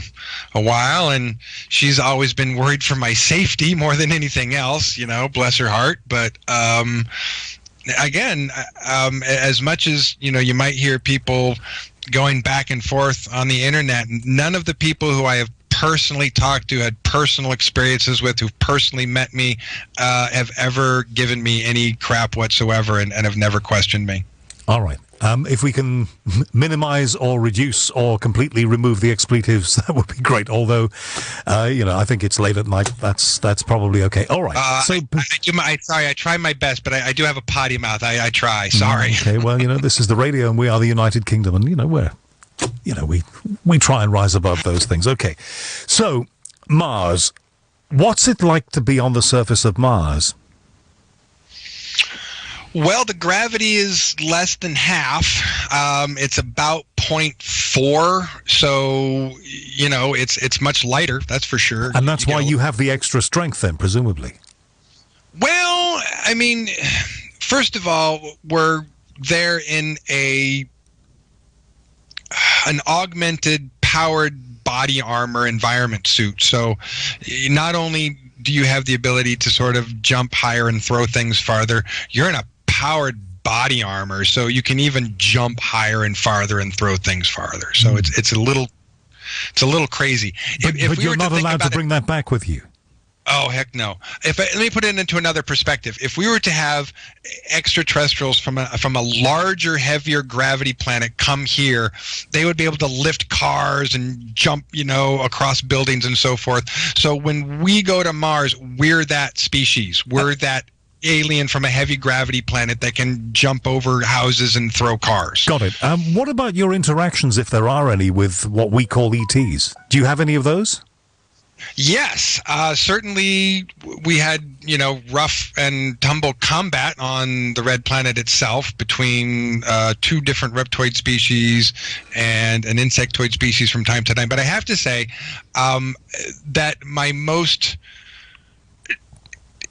a while, and she's always been worried for my safety more than anything else, bless her heart. But again, as much as, you might hear people going back and forth on the internet, none of the people who I have personally talked to, had personal experiences with, who've personally met me, have ever given me any crap whatsoever, and have never questioned me. All right. If we can minimize or reduce or completely remove the expletives, that would be great. Although, I think it's late at night. That's probably okay. All right. I try my best, but I do have a potty mouth. I try. Sorry. Okay. Well, this is the radio, and we are the United Kingdom, and we try and rise above those things. Okay. So, Mars. What's it like to be on the surface of Mars? Well, the gravity is less than half. It's about 0.4, so it's much lighter. That's for sure. And that's why you have the extra strength, then, presumably. Well, I mean, first of all, we're there in an augmented, powered body armor environment suit. So, not only do you have the ability to sort of jump higher and throw things farther, you're in a powered body armor, so you can even jump higher and farther and throw things farther. So it's a little crazy. But you're not allowed to bring that back with you. Oh, heck no. Let me put it into another perspective. If we were to have extraterrestrials from a larger, heavier gravity planet come here, they would be able to lift cars and jump, across buildings and so forth. So when we go to Mars, we're that species. We're that alien from a heavy gravity planet that can jump over houses and throw cars. Got it. What about your interactions, if there are any, with what we call ETs? Do you have any of those? Yes, certainly we had, rough and tumble combat on the Red Planet itself between two different reptoid species and an insectoid species from time to time. But I have to say that my most...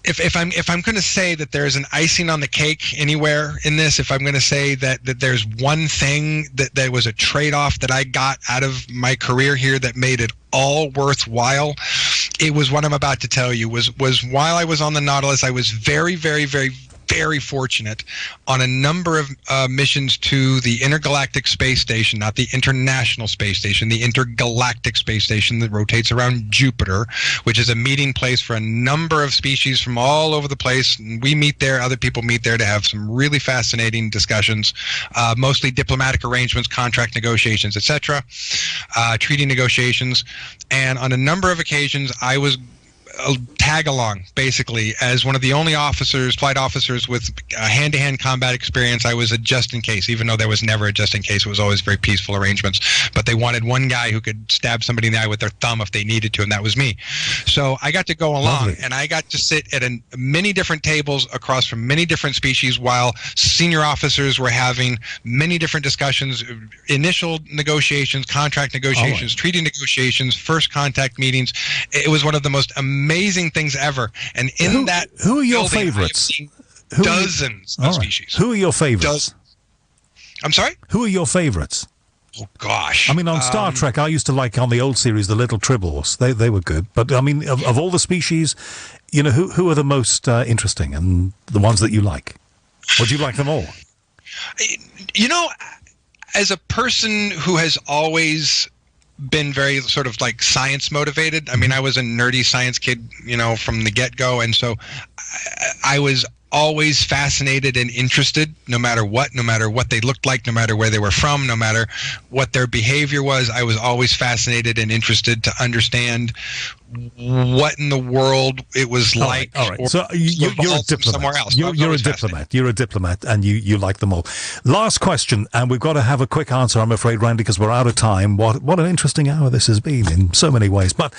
If I'm going to say that there's an icing on the cake anywhere in this, if I'm going to say that there's one thing that was a trade-off that I got out of my career here that made it all worthwhile, it was what I'm about to tell you. Was while I was on the Nautilus, I was very, very, very very fortunate on a number of missions to the Intergalactic Space Station, not the International Space Station, the Intergalactic Space Station that rotates around Jupiter, which is a meeting place for a number of species from all over the place. And we meet there, other people meet there to have some really fascinating discussions, mostly diplomatic arrangements, contract negotiations, etc., treaty negotiations. And on a number of occasions, I was tag along, basically, as one of the only flight officers with hand-to-hand combat experience. I was a just in case, even though there was never a just in case. It was always very peaceful arrangements. But they wanted one guy who could stab somebody in the eye with their thumb if they needed to, and that was me. So I got to go along, Lovely. and I got to sit at many different tables across from many different species while senior officers were having many different discussions, initial negotiations, contract negotiations, treaty negotiations, first contact meetings. It was one of the most amazing things ever. And in who are your building, favorites? I have seen dozens of species. Who are your favorites? I'm sorry? Who are your favorites? Oh, gosh. I mean, on Star Trek, I used to like, on the old series, the little Tribbles. They were good. But, I mean, of all the species, you know, who are the most interesting and the ones that you like? Or do you like them all? You know, as a person who has always been very sort of like science motivated. I mean, I was a nerdy science kid, you know, from the get-go. And so I was always fascinated and interested, no matter what they looked like, no matter where they were from, no matter what their behavior was. I was always fascinated and interested to understand what in the world it was like. All right. So you're a diplomat. Somewhere else. You're a diplomat. You're a diplomat, and you like them all. Last question, and we've got to have a quick answer, I'm afraid, Randy, because we're out of time. What an interesting hour this has been in so many ways. But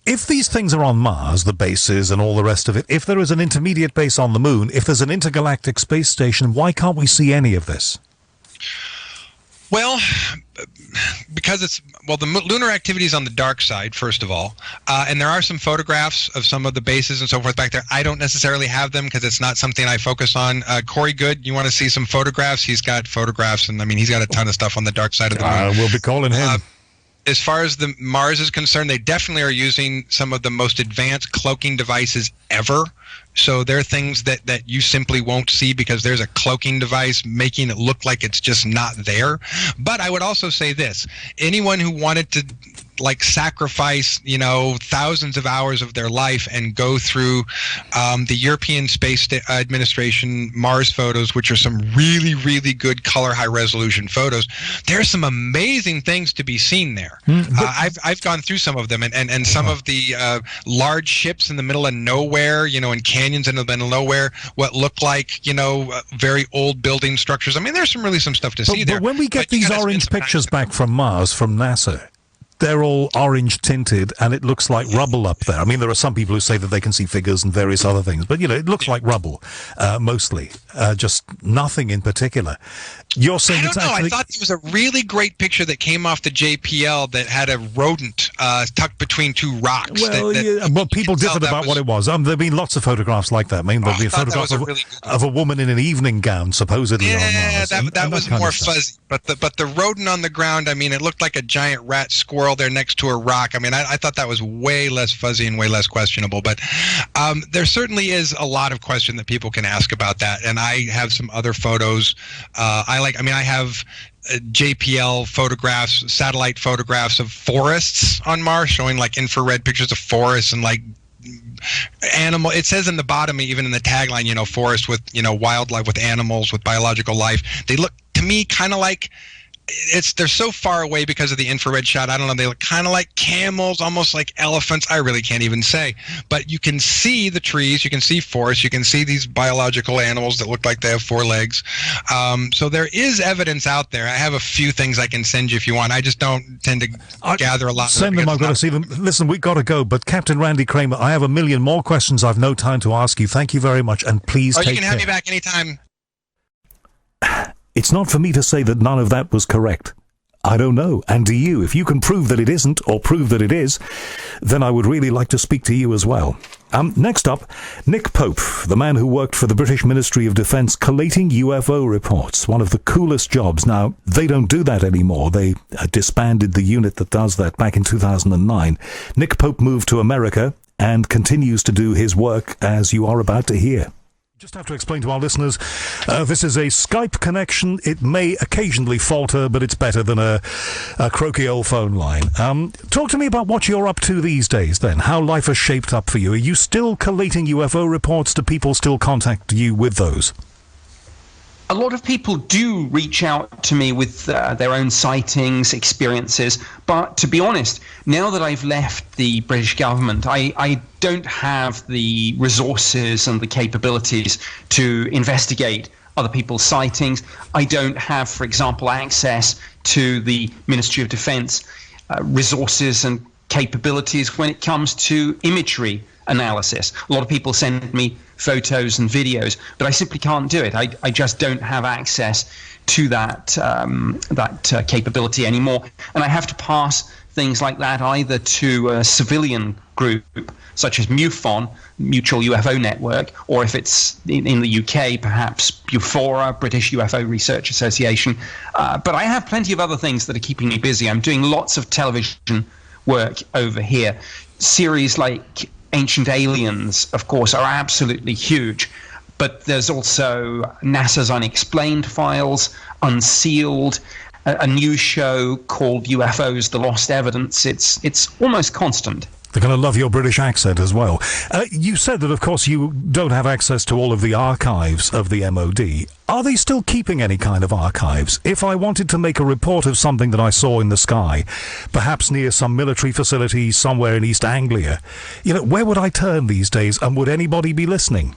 if these things are on Mars, the bases and all the rest of it, if there is an intermediate base on the moon, if there's an intergalactic space station, why can't we see any of this? Well, because the lunar activity is on the dark side, first of all, and there are some photographs of some of the bases and so forth back there. I don't necessarily have them because it's not something I focus on. Corey Good, you want to see some photographs? He's got photographs, and I mean, he's got a ton of stuff on the dark side of the moon. We'll be calling him. As far as the Mars is concerned, they definitely are using some of the most advanced cloaking devices ever. So there are things that you simply won't see because there's a cloaking device making it look like it's just not there. But I would also say this: anyone who wanted to sacrifice, thousands of hours of their life and go through the European Space Administration Mars photos, which are some really, really good color, high resolution photos. There's some amazing things to be seen there. I've gone through some of them, and some of the large ships in the middle of nowhere, in canyons in the middle of nowhere, what look like, very old building structures. I mean, there's some stuff to see there. But when we get these orange pictures back from Mars, from NASA, they're all orange tinted and it looks like rubble up there. I mean, there are some people who say that they can see figures and various other things, but it looks like rubble, mostly, just nothing in particular. You're saying I don't know. I thought there was a really great picture that came off the JPL that had a rodent tucked between two rocks. Well, people differed about what it was. There have been lots of photographs like that. I mean, there've been photographs of a woman in an evening gown, supposedly on Mars. That was more fuzzy. But the rodent on the ground, I mean, it looked like a giant rat squirrel there next to a rock. I mean, I thought that was way less fuzzy and way less questionable. But there certainly is a lot of question that people can ask about that. And I have some other photos. I have JPL photographs, satellite photographs of forests on Mars, showing infrared pictures of forests and animal. It says in the bottom, even in the tagline, forest with wildlife, with animals, with biological life. They look to me kind of like they're so far away because of the infrared shot. I don't know. They look kind of like camels, almost like elephants. I really can't even say. But you can see the trees. You can see forests. You can see these biological animals that look like they have four legs. So there is evidence out there. I have a few things I can send you if you want. I just don't tend to gather a lot. Send them. I've got to see them. Listen, we've got to go. But Captain Randy Cramer, I have a million more questions I've no time to ask you. Thank you very much. And please take care. You can have me back anytime. It's not for me to say that none of that was correct. I don't know. And do you? If you can prove that it isn't, or prove that it is, then I would really like to speak to you as well. Next up, Nick Pope, the man who worked for the British Ministry of Defence collating UFO reports. One of the coolest jobs. Now, they don't do that anymore. They disbanded the unit that does that back in 2009. Nick Pope moved to America and continues to do his work, as you are about to hear. Just have to explain to our listeners, this is a Skype connection. It may occasionally falter, but it's better than a croaky old phone line. Talk to me about what you're up to these days, then. How life has shaped up for you. Are you still collating UFO reports? Do people still contact you with those? A lot of people do reach out to me with their own sightings, experiences, but to be honest, now that I've left the British government, I don't have the resources and the capabilities to investigate other people's sightings. I don't have, for example, access to the Ministry of Defence resources and capabilities when it comes to imagery analysis. A lot of people send me photos and videos, but I simply can't do it. I just don't have access to that capability anymore, and I have to pass things like that either to a civilian group such as MUFON, Mutual UFO Network, or if it's in the UK, perhaps BUFORA, British UFO Research Association. But I have plenty of other things that are keeping me busy. I'm doing lots of television work over here. Series like Ancient Aliens, of course, are absolutely huge, but there's also NASA's Unexplained Files, Unsealed, a new show called UFOs: The Lost Evidence. It's almost constant. They're going to love your British accent as well. You said that, of course, you don't have access to all of the archives of the MOD. Are they still keeping any kind of archives? If I wanted to make a report of something that I saw in the sky, perhaps near some military facility somewhere in East Anglia, where would I turn these days, and would anybody be listening?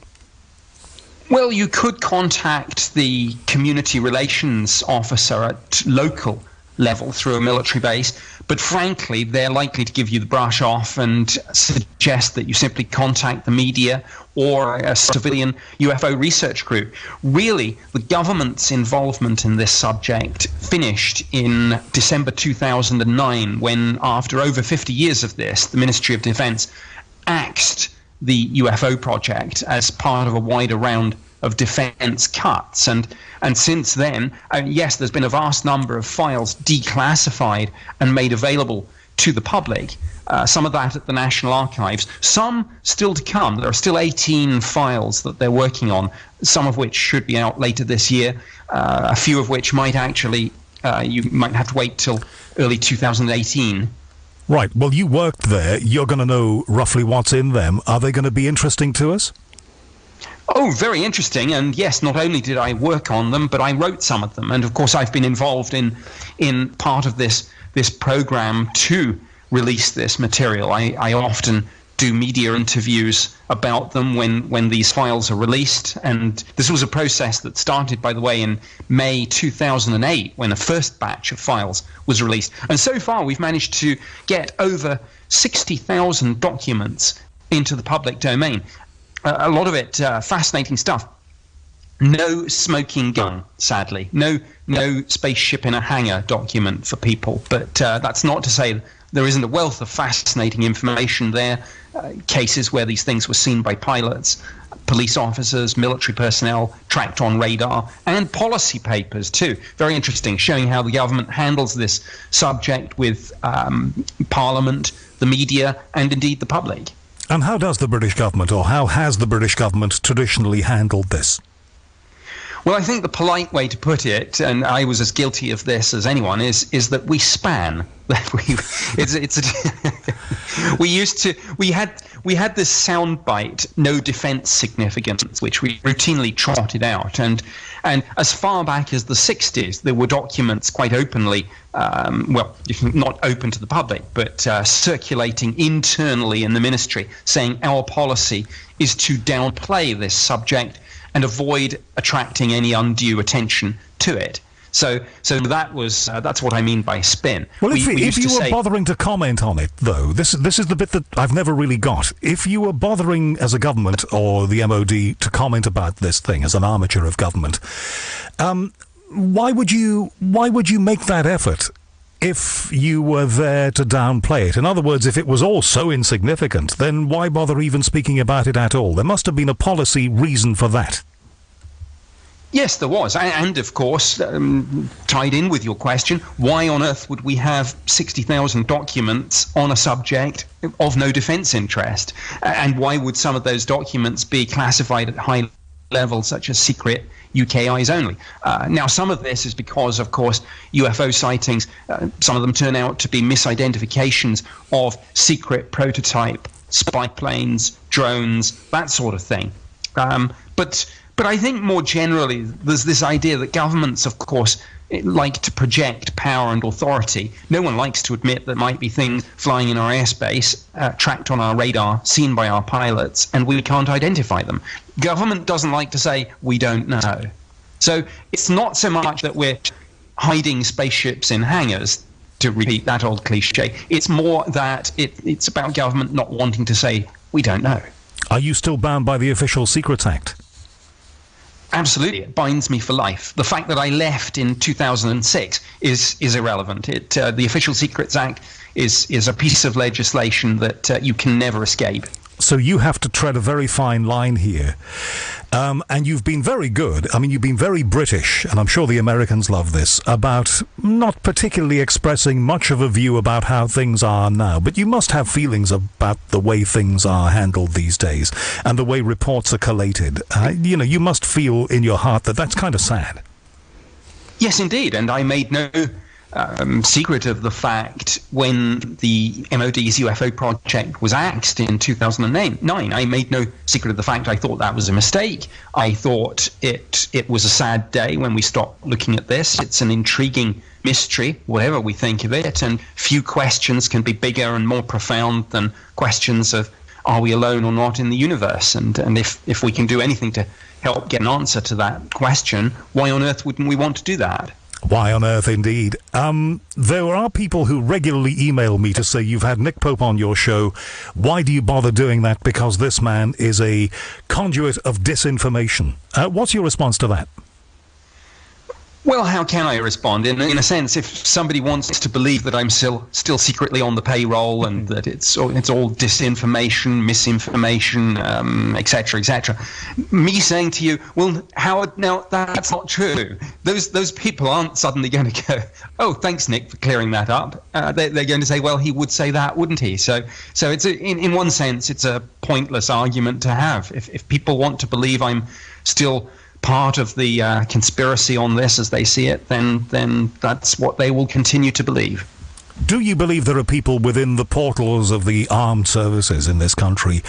Well, you could contact the community relations officer at local level through a military base, but frankly, they're likely to give you the brush off and suggest that you simply contact the media or a civilian UFO research group. Really, the government's involvement in this subject finished in December 2009, when, after over 50 years of this, the Ministry of Defence axed the UFO project as part of a wider round of defence cuts, and since then, yes, there's been a vast number of files declassified and made available to the public. Some of that at the National Archives, some still to come. There are still 18 files that they're working on, some of which should be out later this year, a few of which might actually, you might have to wait till early 2018. Right, well, you worked there. You're going to know roughly what's in them. Are they going to be interesting to us? Oh, very interesting. And yes, not only did I work on them, but I wrote some of them. And of course, I've been involved in part of this program to release this material. I often do media interviews about them when these files are released. And this was a process that started, by the way, in May 2008, when the first batch of files was released. And so far, we've managed to get over 60,000 documents into the public domain. A lot of it fascinating stuff. No smoking gun, sadly. No spaceship in a hangar document for people. But that's not to say there isn't a wealth of fascinating information there. Cases where these things were seen by pilots, police officers, military personnel, tracked on radar, and policy papers too. Very interesting, showing how the government handles this subject with Parliament, the media, and indeed the public. And how does the British government, or how has the British government traditionally handled this? Well, I think the polite way to put it, and I was as guilty of this as anyone, is that we span. We had this soundbite, no defence significance, which we routinely trotted out, and as far back as the 60s, there were documents quite openly, not open to the public, but circulating internally in the ministry, saying our policy is to downplay this subject and avoid attracting any undue attention to it. So that's what I mean by spin. Well, if you were bothering to comment on it, though, this is the bit that I've never really got. If you were bothering as a government or the MOD to comment about this thing as an armature of government, why would you make that effort if you were there to downplay it? In other words, if it was all so insignificant, then why bother even speaking about it at all? There must have been a policy reason for that. Yes, there was. And of course, tied in with your question, why on earth would we have 60,000 documents on a subject of no defence interest? And why would some of those documents be classified at high level, such as secret UK Eyes Only. Now, some of this is because, of course, UFO sightings, some of them turn out to be misidentifications of secret prototype spy planes, drones, that sort of thing. But I think more generally, there's this idea that governments, of course, like to project power and authority. No one likes to admit there might be things flying in our airspace, tracked on our radar, seen by our pilots, and we can't identify them. Government doesn't like to say, we don't know. So it's not so much that we're hiding spaceships in hangars, to repeat that old cliche. It's more that it's about government not wanting to say, we don't know. Are you still bound by the Official Secrets Act? Absolutely, it binds me for life. The fact that I left in 2006 is irrelevant. The Official Secrets Act is a piece of legislation that you can never escape. So you have to tread a very fine line here. And you've been very good. I mean, you've been very British, and I'm sure the Americans love this, about not particularly expressing much of a view about how things are now. But you must have feelings about the way things are handled these days and the way reports are collated. You must feel in your heart that that's kind of sad. Yes, indeed. And I made no secret of the fact when the MOD's UFO project was axed in 2009. I made no secret of the fact I thought that was a mistake. I thought it was a sad day when we stopped looking at this. It's an intriguing mystery, whatever we think of it, and few questions can be bigger and more profound than questions of are we alone or not in the universe? And if we can do anything to help get an answer to that question, why on earth wouldn't we want to do that? Why on earth, indeed. There are people who regularly email me to say, you've had Nick Pope on your show. Why do you bother doing that? Because this man is a conduit of disinformation. What's your response to that? Well, how can I respond? In a sense, if somebody wants to believe that I'm still secretly on the payroll and that it's all disinformation, misinformation, etc., me saying to you, well, Howard, now that's not true. Those people aren't suddenly going to go, oh, thanks, Nick, for clearing that up. They're going to say, well, he would say that, wouldn't he? So it's in one sense, it's a pointless argument to have. If people want to believe I'm still part of the conspiracy on this as they see it, then that's what they will continue to believe. Do you believe there are people within the portals of the armed services in this country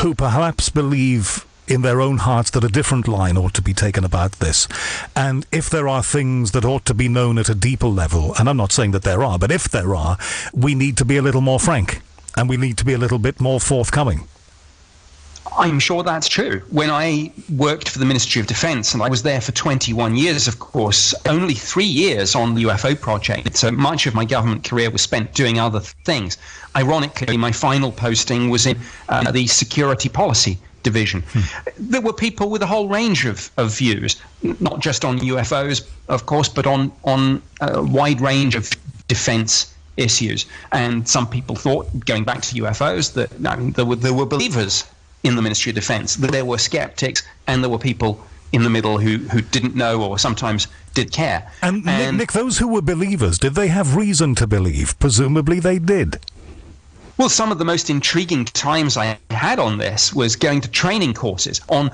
who perhaps believe in their own hearts that a different line ought to be taken about this? And if there are things that ought to be known at a deeper level, and I'm not saying that there are, but if there are, we need to be a little more frank and we need to be a little bit more forthcoming. I'm sure that's true. When I worked for the Ministry of Defence, and I was there for 21 years, of course, only 3 years on the UFO project, so much of my government career was spent doing other things. Ironically, my final posting was in the Security Policy Division. There were people with a whole range of views, not just on UFOs, of course, but on a wide range of defence issues. And some people thought, going back to UFOs, that there were believers in the Ministry of Defence, that there were skeptics and there were people in the middle who didn't know or sometimes did care. And Nick, those who were believers, did they have reason to believe? Presumably they did. Well, some of the most intriguing times I had on this was going to training courses on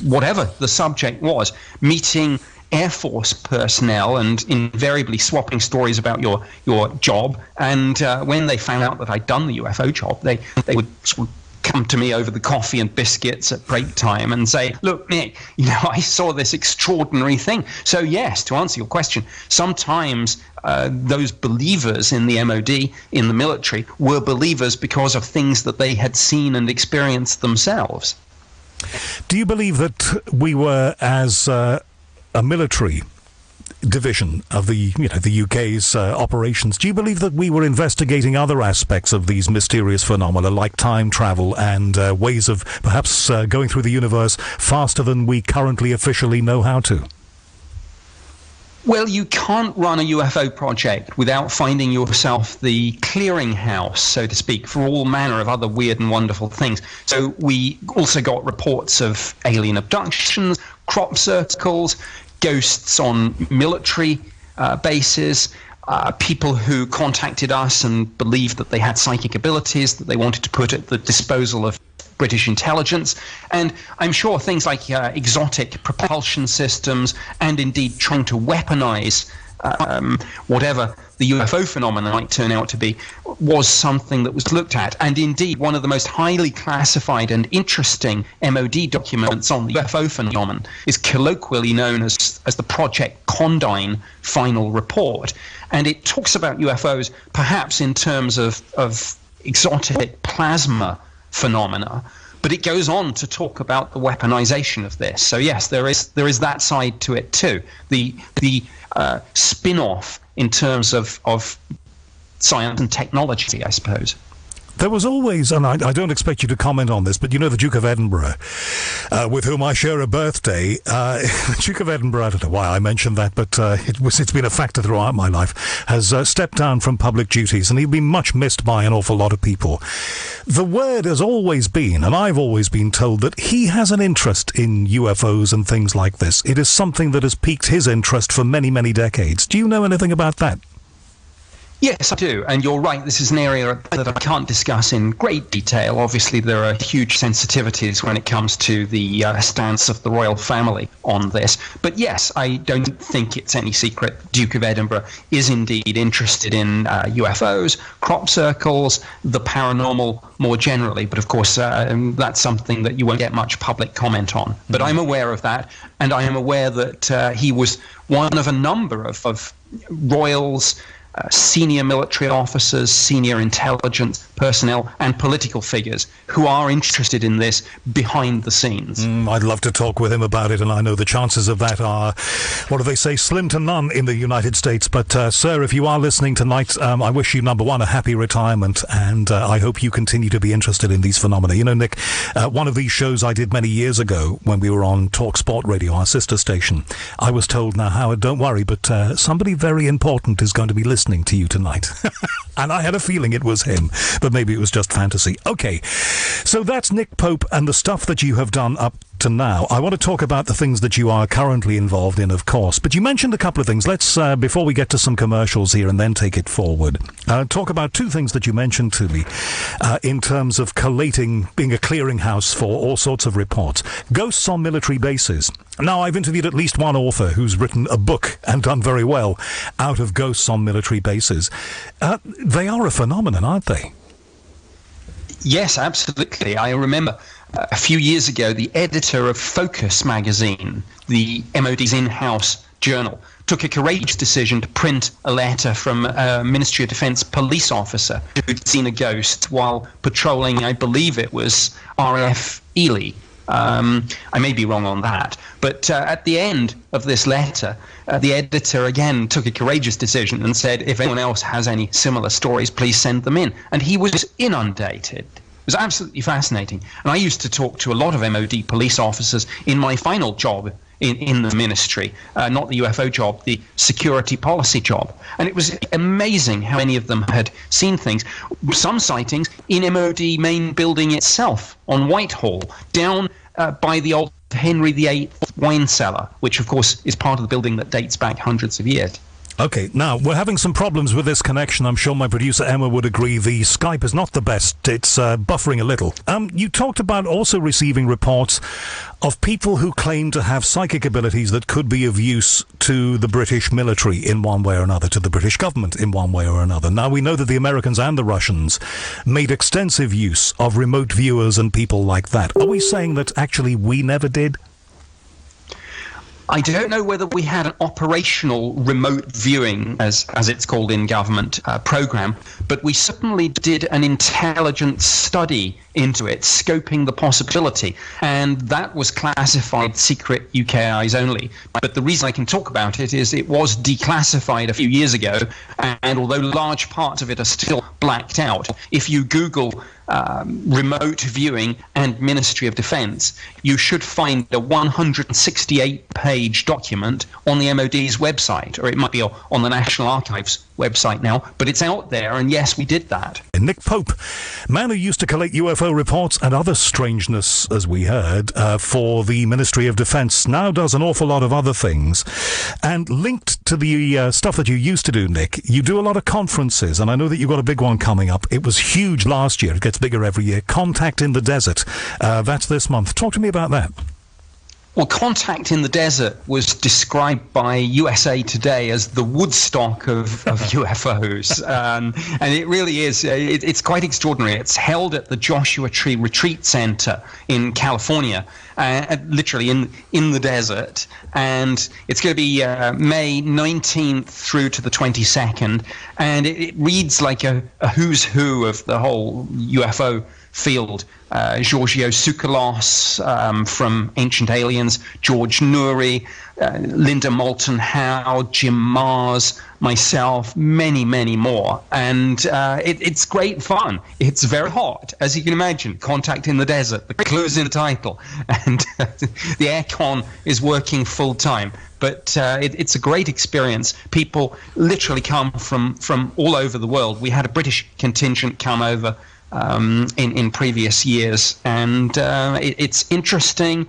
whatever the subject was, meeting Air Force personnel and invariably swapping stories about your job. And when they found out that I'd done the UFO job, they would sort of come to me over the coffee and biscuits at break time and say, look, Nick, I saw this extraordinary thing. So yes, to answer your question, sometimes those believers in the MOD, in the military, were believers because of things that they had seen and experienced themselves. Do you believe that we were, as a military division of the UK's operations, do you believe that we were investigating other aspects of these mysterious phenomena like time travel and ways of perhaps going through the universe faster than we currently officially know how to? Well, you can't run a UFO project without finding yourself the clearinghouse, so to speak, for all manner of other weird and wonderful things. So we also got reports of alien abductions, crop circles, ghosts on military bases, people who contacted us and believed that they had psychic abilities that they wanted to put at the disposal of British intelligence. And I'm sure things like exotic propulsion systems and indeed trying to weaponize whatever the UFO phenomenon might turn out to be was something that was looked at. And indeed, one of the most highly classified and interesting MOD documents on the UFO phenomenon is colloquially known as the Project Condign Final Report. And it talks about UFOs perhaps in terms of exotic plasma phenomena, but it goes on to talk about the weaponization of this. So yes, there is that side to it too. The spin-off in terms of science and technology, I suppose. There was always, and I don't expect you to comment on this, but you know the Duke of Edinburgh, with whom I share a birthday. The Duke of Edinburgh, I don't know why I mentioned that, but it's been a factor throughout my life, has stepped down from public duties, and he'll be much missed by an awful lot of people. The word has always been, and I've always been told, that he has an interest in UFOs and things like this. It is something that has piqued his interest for many, many decades. Do you know anything about that? Yes, I do. And you're right, this is an area that I can't discuss in great detail. Obviously, there are huge sensitivities when it comes to the stance of the royal family on this. But yes, I don't think it's any secret Duke of Edinburgh is indeed interested in UFOs, crop circles, the paranormal more generally. But of course, that's something that you won't get much public comment on. But I'm aware of that, and I am aware that he was one of a number of royals, senior military officers, senior intelligence personnel, and political figures who are interested in this behind the scenes. I'd love to talk with him about it, and I know the chances of that are, what do they say, slim to none in the United States. But, sir, if you are listening tonight, I wish you, number one, a happy retirement, and I hope you continue to be interested in these phenomena. You know, Nick, one of these shows I did many years ago when we were on Talk Sport Radio, our sister station, I was told, now, Howard, don't worry, but somebody very important is going to be listening to you tonight. And I had a feeling it was him, but maybe it was just fantasy. Okay, so that's Nick Pope and the stuff that you have done up to now. I want to talk about the things that you are currently involved in, of course, but you mentioned a couple of things. Let's, before we get to some commercials here and then take it forward, talk about two things that you mentioned to me in terms of collating, being a clearinghouse for all sorts of reports. Ghosts on military bases. Now, I've interviewed at least one author who's written a book and done very well out of ghosts on military bases. They are a phenomenon, aren't they? Yes, absolutely. I remember a few years ago, the editor of Focus magazine, the MOD's in-house journal, took a courageous decision to print a letter from a Ministry of Defense police officer who'd seen a ghost while patrolling, I believe it was RAF Ely. I may be wrong on that, but at the end of this letter, the editor again took a courageous decision and said, if anyone else has any similar stories, please send them in. And he was inundated. It was absolutely fascinating. And I used to talk to a lot of MOD police officers in my final job in the ministry, not the UFO job, the security policy job. And it was amazing how many of them had seen things. Some sightings in MOD main building itself on Whitehall, down by the old Henry VIII wine cellar, which of course is part of the building that dates back hundreds of years. Okay, now, we're having some problems with this connection. I'm sure my producer Emma would agree. The Skype is not the best. It's buffering a little. You talked about also receiving reports of people who claim to have psychic abilities that could be of use to the British military in one way or another, to the British government in one way or another. Now, we know that the Americans and the Russians made extensive use of remote viewers and people like that. Are we saying that actually we never did? I don't know whether we had an operational remote viewing, as it's called in government, program, but we certainly did an intelligence study into it, scoping the possibility, and that was classified secret UK eyes only. But the reason I can talk about it is it was declassified a few years ago, and although large parts of it are still blacked out, if you Google remote viewing and Ministry of Defence, you should find a 168-page document on the MOD's website, or it might be on the National Archives website now, but it's out there, and yes, we did that. Nick Pope, man who used to collate UFO reports and other strangeness, as we heard, for the Ministry of Defence, now does an awful lot of other things. And linked to the stuff that you used to do, Nick, you do a lot of conferences, and I know that you've got a big one coming up. It was huge last year. It gets bigger every year. Contact in the Desert. That's this month. Talk to me about that. Well, Contact in the Desert was described by USA Today as the Woodstock of UFOs. And it really is. It's quite extraordinary. It's held at the Joshua Tree Retreat Center in California, literally in the desert. And it's going to be May 19th through to the 22nd. And it reads like a who's who of the whole UFO field. Giorgio Tsoukalos from Ancient Aliens, George Noory, Linda Moulton Howe, Jim Mars, myself, many, many more. And it's great fun. It's very hot, as you can imagine. Contact in the Desert, the clue's in the title. And the aircon is working full time. But it's a great experience. People literally come from all over the world. We had a British contingent come over in previous years, and it's interesting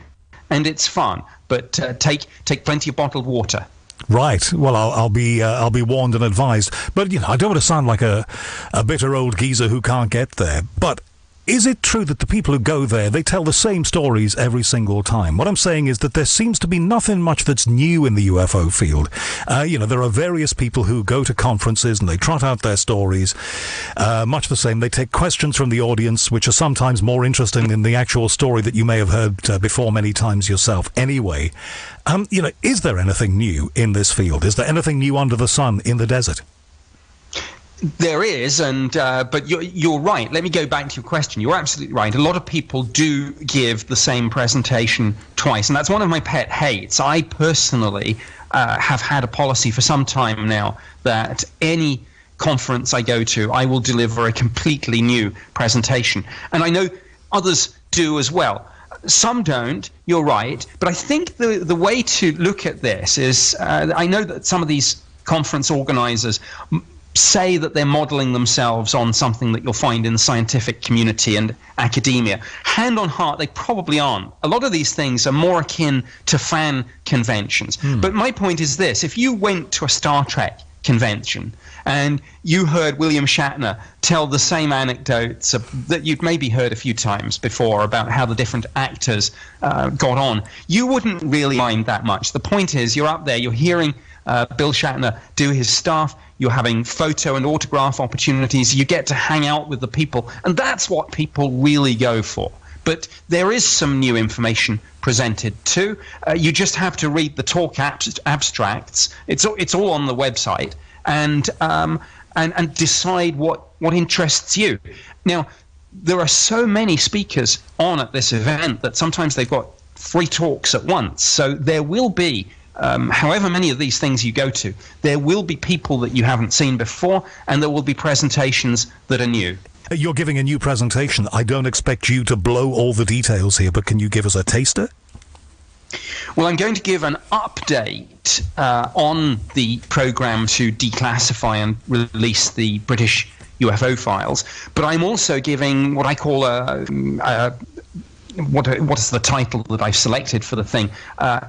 and it's fun, but take plenty of bottled water. Right. Well, I'll be warned and advised. But I don't want to sound like a bitter old geezer who can't get there. But is it true that the people who go there, they tell the same stories every single time? What I'm saying is that there seems to be nothing much that's new in the UFO field. There are various people who go to conferences and they trot out their stories, much the same. They take questions from the audience, which are sometimes more interesting than the actual story that you may have heard before many times yourself. Anyway, is there anything new in this field? Is there anything new under the sun in the desert? There is, but you're right. Let me go back to your question. You're absolutely right. A lot of people do give the same presentation twice, and that's one of my pet hates. I personally have had a policy for some time now that any conference I go to, I will deliver a completely new presentation. And I know others do as well. Some don't, you're right. But I think the way to look at this is, I know that some of these conference organizers say that they're modeling themselves on something that you'll find in the scientific community and academia. Hand on heart, they probably aren't. A lot of these things are more akin to fan conventions. But my point is this: if you went to a Star Trek convention and you heard William Shatner tell the same anecdotes that you'd maybe heard a few times before about how the different actors got on, you wouldn't really mind that much. The point is, you're up there, you're hearing Bill Shatner do his stuff, you're having photo and autograph opportunities, you get to hang out with the people, and that's what people really go for. But there is some new information presented too. You just have to read the talk abstracts. It's all on the website, and decide what interests you. Now, there are so many speakers on at this event that sometimes they've got 3 talks at once. So there will be, however many of these things you go to, there will be people that you haven't seen before, and there will be presentations that are new. You're giving a new presentation. I don't expect you to blow all the details here, but can you give us a taster? Well, I'm going to give an update on the program to declassify and release the British UFO files, but I'm also giving what I call what is the title that I've selected for the thing?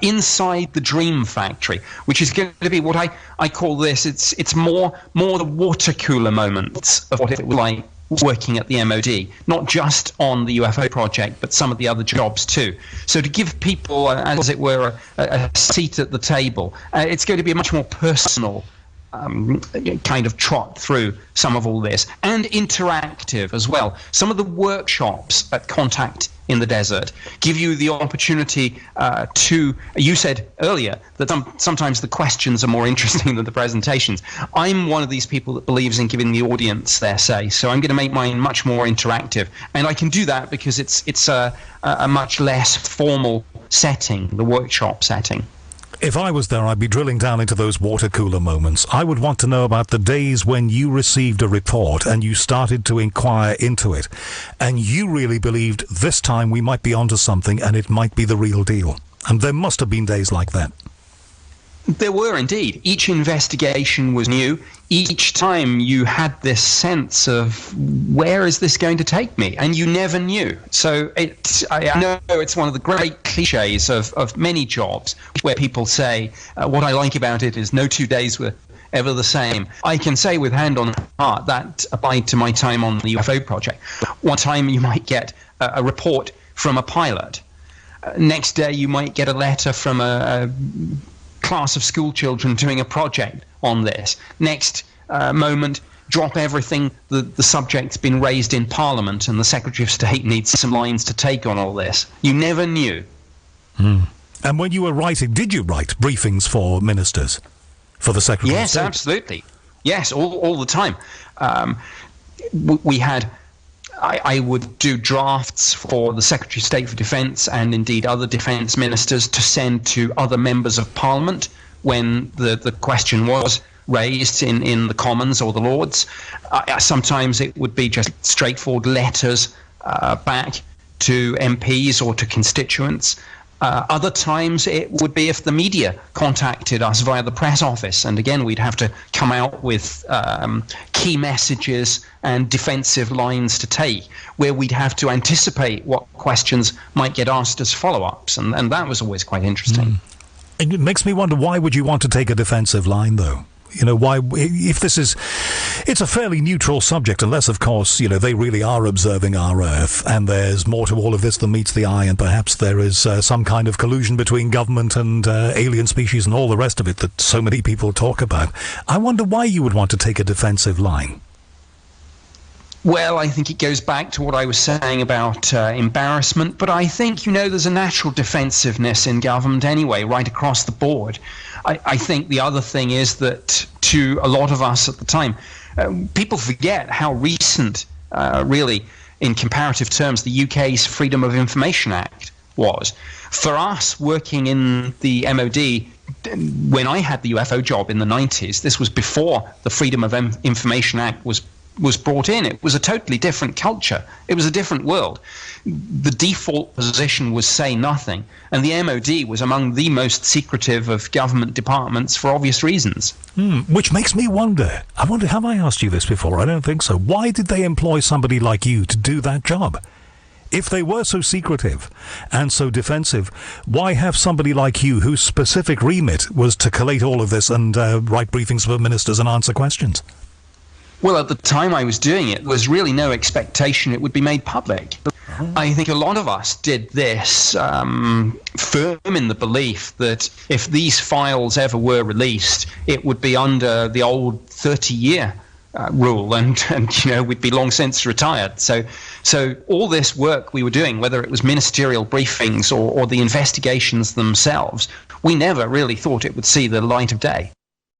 Inside the Dream Factory, which is going to be what I call this. It's more the water cooler moments of what it was like working at the MOD, not just on the UFO project, but some of the other jobs too. So to give people, as it were, a seat at the table, it's going to be a much more personal kind of trot through some of all this, and interactive as well. Some of the workshops at Contact in the Desert give you the opportunity to, you said earlier that sometimes the questions are more interesting than the presentations. I'm one of these people that believes in giving the audience their say, so I'm going to make mine much more interactive, and I can do that because it's a much less formal setting, the workshop setting. If I was there, I'd be drilling down into those water cooler moments. I would want to know about the days when you received a report and you started to inquire into it, and you really believed this time we might be onto something and it might be the real deal. And there must have been days like that. There were indeed. Each investigation was new. Each time you had this sense of, where is this going to take me? And you never knew. So I know it's one of the great cliches of many jobs where people say, what I like about it is no 2 days were ever the same. I can say with hand on heart that applied to my time on the UFO project. One time you might get a report from a pilot. Next day you might get a letter from a class of school children doing a project on this. Next moment, drop everything. The subject's been raised in Parliament and the Secretary of State needs some lines to take on all this. You never knew. And when you were writing, did you write briefings for ministers, for the Secretary of State? Yes, absolutely. Yes, all the time. We had... I would do drafts for the Secretary of State for Defence and indeed other defence ministers to send to other members of Parliament when the question was raised in the Commons or the Lords. Sometimes it would be just straightforward letters back to MPs or to constituents. Other times it would be if the media contacted us via the press office, and again we'd have to come out with key messages and defensive lines to take, where we'd have to anticipate what questions might get asked as follow-ups, and that was always quite interesting. It makes me wonder, why would you want to take a defensive line, though? You know, why, if this is, it's a fairly neutral subject, unless, of course, you know, they really are observing our Earth, and there's more to all of this than meets the eye, and perhaps there is some kind of collusion between government and alien species and all the rest of it that so many people talk about. I wonder why you would want to take a defensive line. Well, I think it goes back to what I was saying about embarrassment, but I think, you know, there's a natural defensiveness in government anyway, right across the board. I think the other thing is that to a lot of us at the time, people forget how recent, really, in comparative terms, the UK's Freedom of Information Act was. For us, working in the MOD, when I had the UFO job in the 90s, this was before the Freedom of Information Act was brought in. It was a totally different culture. It was a different world. The default position was say nothing, and the MOD was among the most secretive of government departments for obvious reasons. Which makes me wonder, have I asked you this before? I don't think so. Why did they employ somebody like you to do that job? If they were so secretive and so defensive, why have somebody like you whose specific remit was to collate all of this and write briefings for ministers and answer questions? Well, at the time I was doing it, there was really no expectation it would be made public. I think a lot of us did this firm in the belief that if these files ever were released, it would be under the old 30-year rule, and you know, we'd be long since retired. So all this work we were doing, whether it was ministerial briefings or the investigations themselves, we never really thought it would see the light of day.